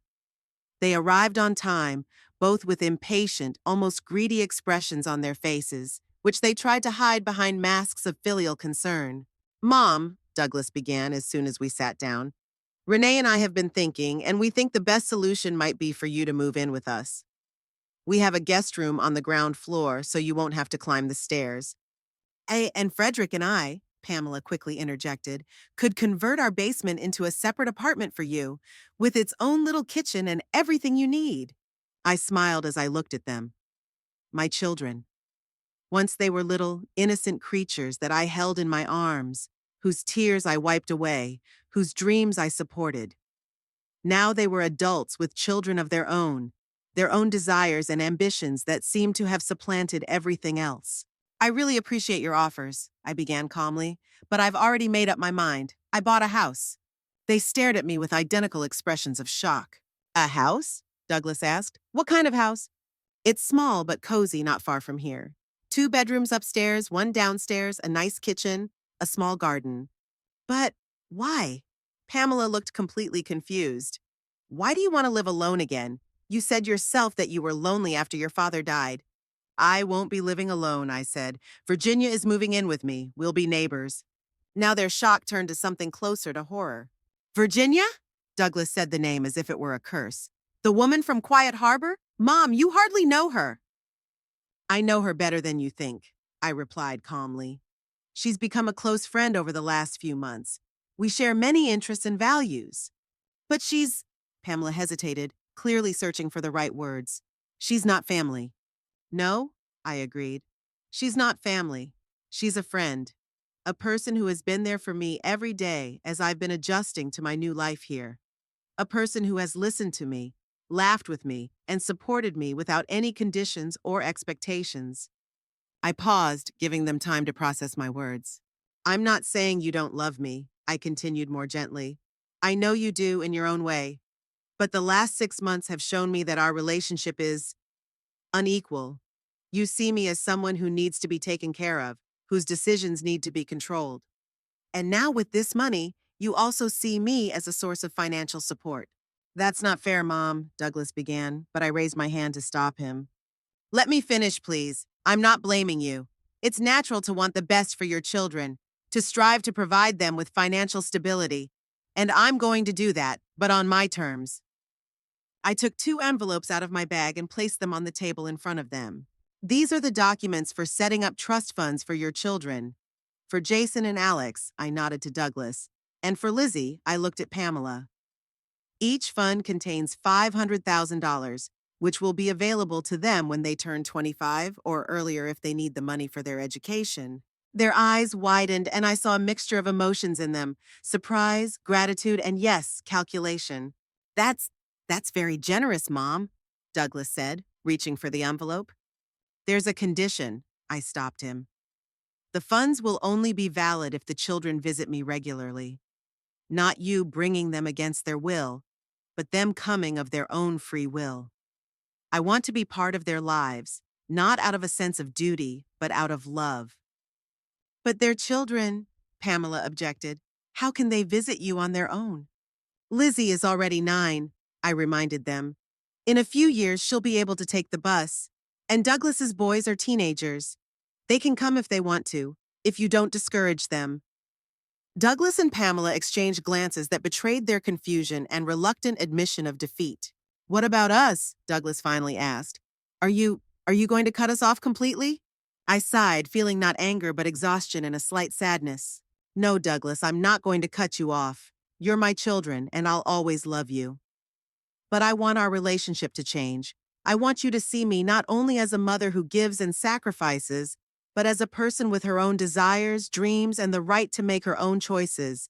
They arrived on time, both with impatient, almost greedy expressions on their faces, which they tried to hide behind masks of filial concern. Mom, Douglas began as soon as we sat down, Renee and I have been thinking, and we think the best solution might be for you to move in with us. We have a guest room on the ground floor, so you won't have to climb the stairs. And Frederick and I, Pamela quickly interjected, could convert our basement into a separate apartment for you, with its own little kitchen and everything you need. I smiled as I looked at them. My children. Once they were little, innocent creatures that I held in my arms, whose tears I wiped away, whose dreams I supported. Now they were adults with children of their own desires and ambitions that seemed to have supplanted everything else. I really appreciate your offers, I began calmly, but I've already made up my mind. I bought a house. They stared at me with identical expressions of shock. A house? Douglas asked. What kind of house? It's small but cozy not far from here. 2 bedrooms upstairs, 1 downstairs, a nice kitchen, a small garden. But why? Pamela looked completely confused. Why do you want to live alone again? You said yourself that you were lonely after your father died. I won't be living alone, I said. Virginia is moving in with me. We'll be neighbors. Now their shock turned to something closer to horror. Virginia? Douglas said the name as if it were a curse. The woman from Quiet Harbor? Mom, you hardly know her. I know her better than you think, I replied calmly. She's become a close friend over the last few months. We share many interests and values. But Pamela hesitated, clearly searching for the right words. She's not family. No, I agreed. She's not family. She's a friend. A person who has been there for me every day as I've been adjusting to my new life here. A person who has listened to me, laughed with me, and supported me without any conditions or expectations. I paused, giving them time to process my words. I'm not saying you don't love me, I continued more gently. I know you do in your own way. But the last 6 months have shown me that our relationship is unequal. You see me as someone who needs to be taken care of, whose decisions need to be controlled. And now with this money, you also see me as a source of financial support. That's not fair, Mom, Douglas began, but I raised my hand to stop him. Let me finish, please. I'm not blaming you. It's natural to want the best for your children, to strive to provide them with financial stability. And I'm going to do that, but on my terms. I took 2 envelopes out of my bag and placed them on the table in front of them. These are the documents for setting up trust funds for your children. For Jason and Alex, I nodded to Douglas. And for Lizzie, I looked at Pamela. Each fund contains $500,000, which will be available to them when they turn 25 or earlier if they need the money for their education. Their eyes widened and I saw a mixture of emotions in them, surprise, gratitude, and yes, calculation. That's very generous, Mom, Douglas said, reaching for the envelope. There's a condition, I stopped him. The funds will only be valid if the children visit me regularly. Not you bringing them against their will, but them coming of their own free will. I want to be part of their lives, not out of a sense of duty, but out of love. But they're children, Pamela objected. How can they visit you on their own? Lizzie is already 9, I reminded them. In a few years, she'll be able to take the bus. And Douglas's boys are teenagers. They can come if they want to, if you don't discourage them. Douglas and Pamela exchanged glances that betrayed their confusion and reluctant admission of defeat. What about us? Douglas finally asked. Are you going to cut us off completely? I sighed, feeling not anger but exhaustion and a slight sadness. No, Douglas, I'm not going to cut you off. You're my children, and I'll always love you. But I want our relationship to change. I want you to see me not only as a mother who gives and sacrifices, but as a person with her own desires, dreams, and the right to make her own choices.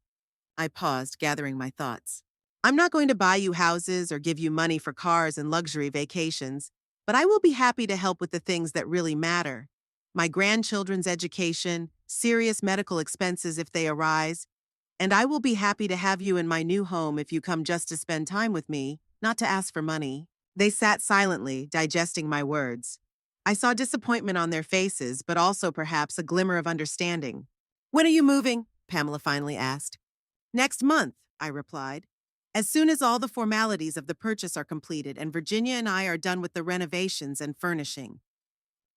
I paused, gathering my thoughts. I'm not going to buy you houses or give you money for cars and luxury vacations, but I will be happy to help with the things that really matter. My grandchildren's education, serious medical expenses if they arise, and I will be happy to have you in my new home if you come just to spend time with me, not to ask for money. They sat silently, digesting my words. I saw disappointment on their faces, but also perhaps a glimmer of understanding. When are you moving? Pamela finally asked. Next month, I replied. As soon as all the formalities of the purchase are completed and Virginia and I are done with the renovations and furnishing.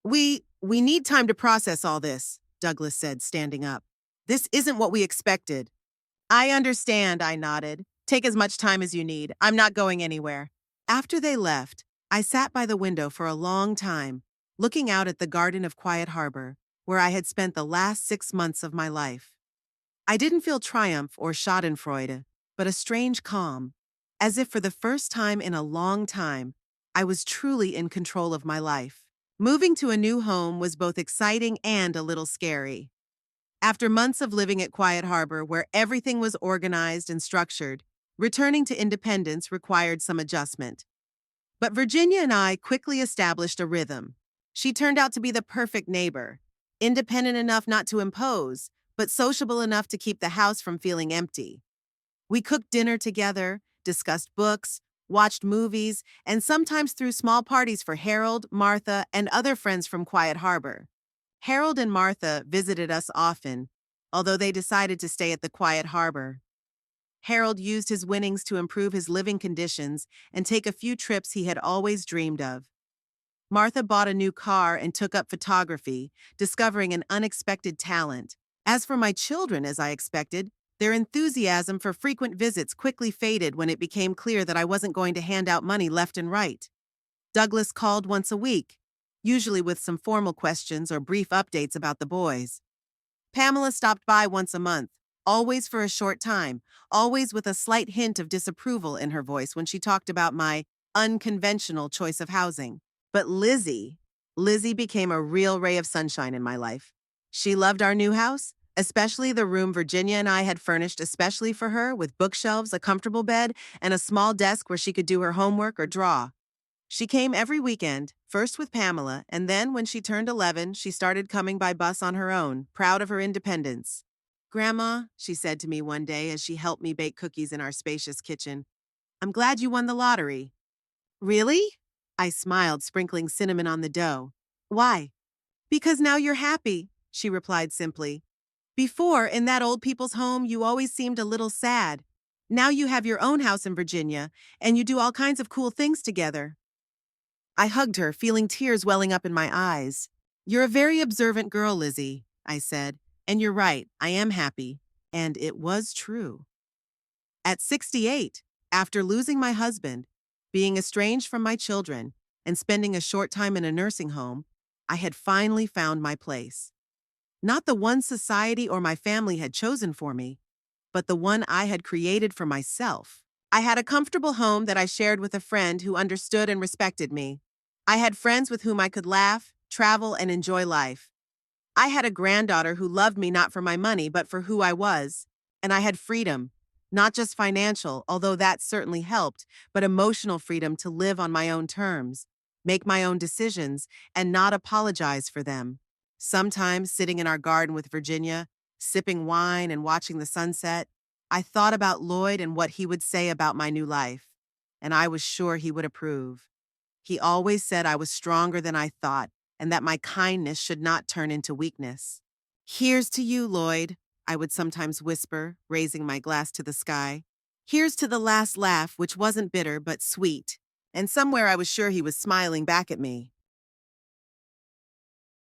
We need time to process all this, Douglas said, standing up. This isn't what we expected. I understand, I nodded. Take as much time as you need. I'm not going anywhere. After they left, I sat by the window for a long time, looking out at the garden of Quiet Harbor, where I had spent the last 6 months of my life. I didn't feel triumph or schadenfreude, but a strange calm, as if for the first time in a long time, I was truly in control of my life. Moving to a new home was both exciting and a little scary. After months of living at Quiet Harbor, where everything was organized and structured, returning to independence required some adjustment. But Virginia and I quickly established a rhythm. She turned out to be the perfect neighbor, independent enough not to impose, but sociable enough to keep the house from feeling empty. We cooked dinner together, discussed books, watched movies, and sometimes threw small parties for Harold, Martha, and other friends from Quiet Harbor. Harold and Martha visited us often, although they decided to stay at the Quiet Harbor. Harold used his winnings to improve his living conditions and take a few trips he had always dreamed of. Martha bought a new car and took up photography, discovering an unexpected talent. As for my children, as I expected, their enthusiasm for frequent visits quickly faded when it became clear that I wasn't going to hand out money left and right. Douglas called once a week, usually with some formal questions or brief updates about the boys. Pamela stopped by once a month, always for a short time, always with a slight hint of disapproval in her voice when she talked about my unconventional choice of housing. But Lizzie became a real ray of sunshine in my life. She loved our new house, especially the room Virginia and I had furnished especially for her with bookshelves, a comfortable bed, and a small desk where she could do her homework or draw. She came every weekend, first with Pamela, and then when she turned 11, she started coming by bus on her own, proud of her independence. "Grandma," she said to me one day as she helped me bake cookies in our spacious kitchen, "I'm glad you won the lottery." "Really?" I smiled, sprinkling cinnamon on the dough. "Why?" "Because now you're happy," she replied simply. "Before, in that old people's home, you always seemed a little sad. Now you have your own house in Virginia, and you do all kinds of cool things together." I hugged her, feeling tears welling up in my eyes. "You're a very observant girl, Lizzie," I said, "and you're right, I am happy." And it was true. At 68, after losing my husband, being estranged from my children, and spending a short time in a nursing home, I had finally found my place. Not the one society or my family had chosen for me, but the one I had created for myself. I had a comfortable home that I shared with a friend who understood and respected me. I had friends with whom I could laugh, travel, and enjoy life. I had a granddaughter who loved me not for my money, but for who I was. And I had freedom, not just financial, although that certainly helped, but emotional freedom to live on my own terms, make my own decisions, and not apologize for them. Sometimes, sitting in our garden with Virginia, sipping wine and watching the sunset, I thought about Lloyd and what he would say about my new life. And I was sure he would approve. He always said I was stronger than I thought, and that my kindness should not turn into weakness. "Here's to you, Lloyd," I would sometimes whisper, raising my glass to the sky. "Here's to the last laugh, which wasn't bitter but sweet." And somewhere I was sure he was smiling back at me.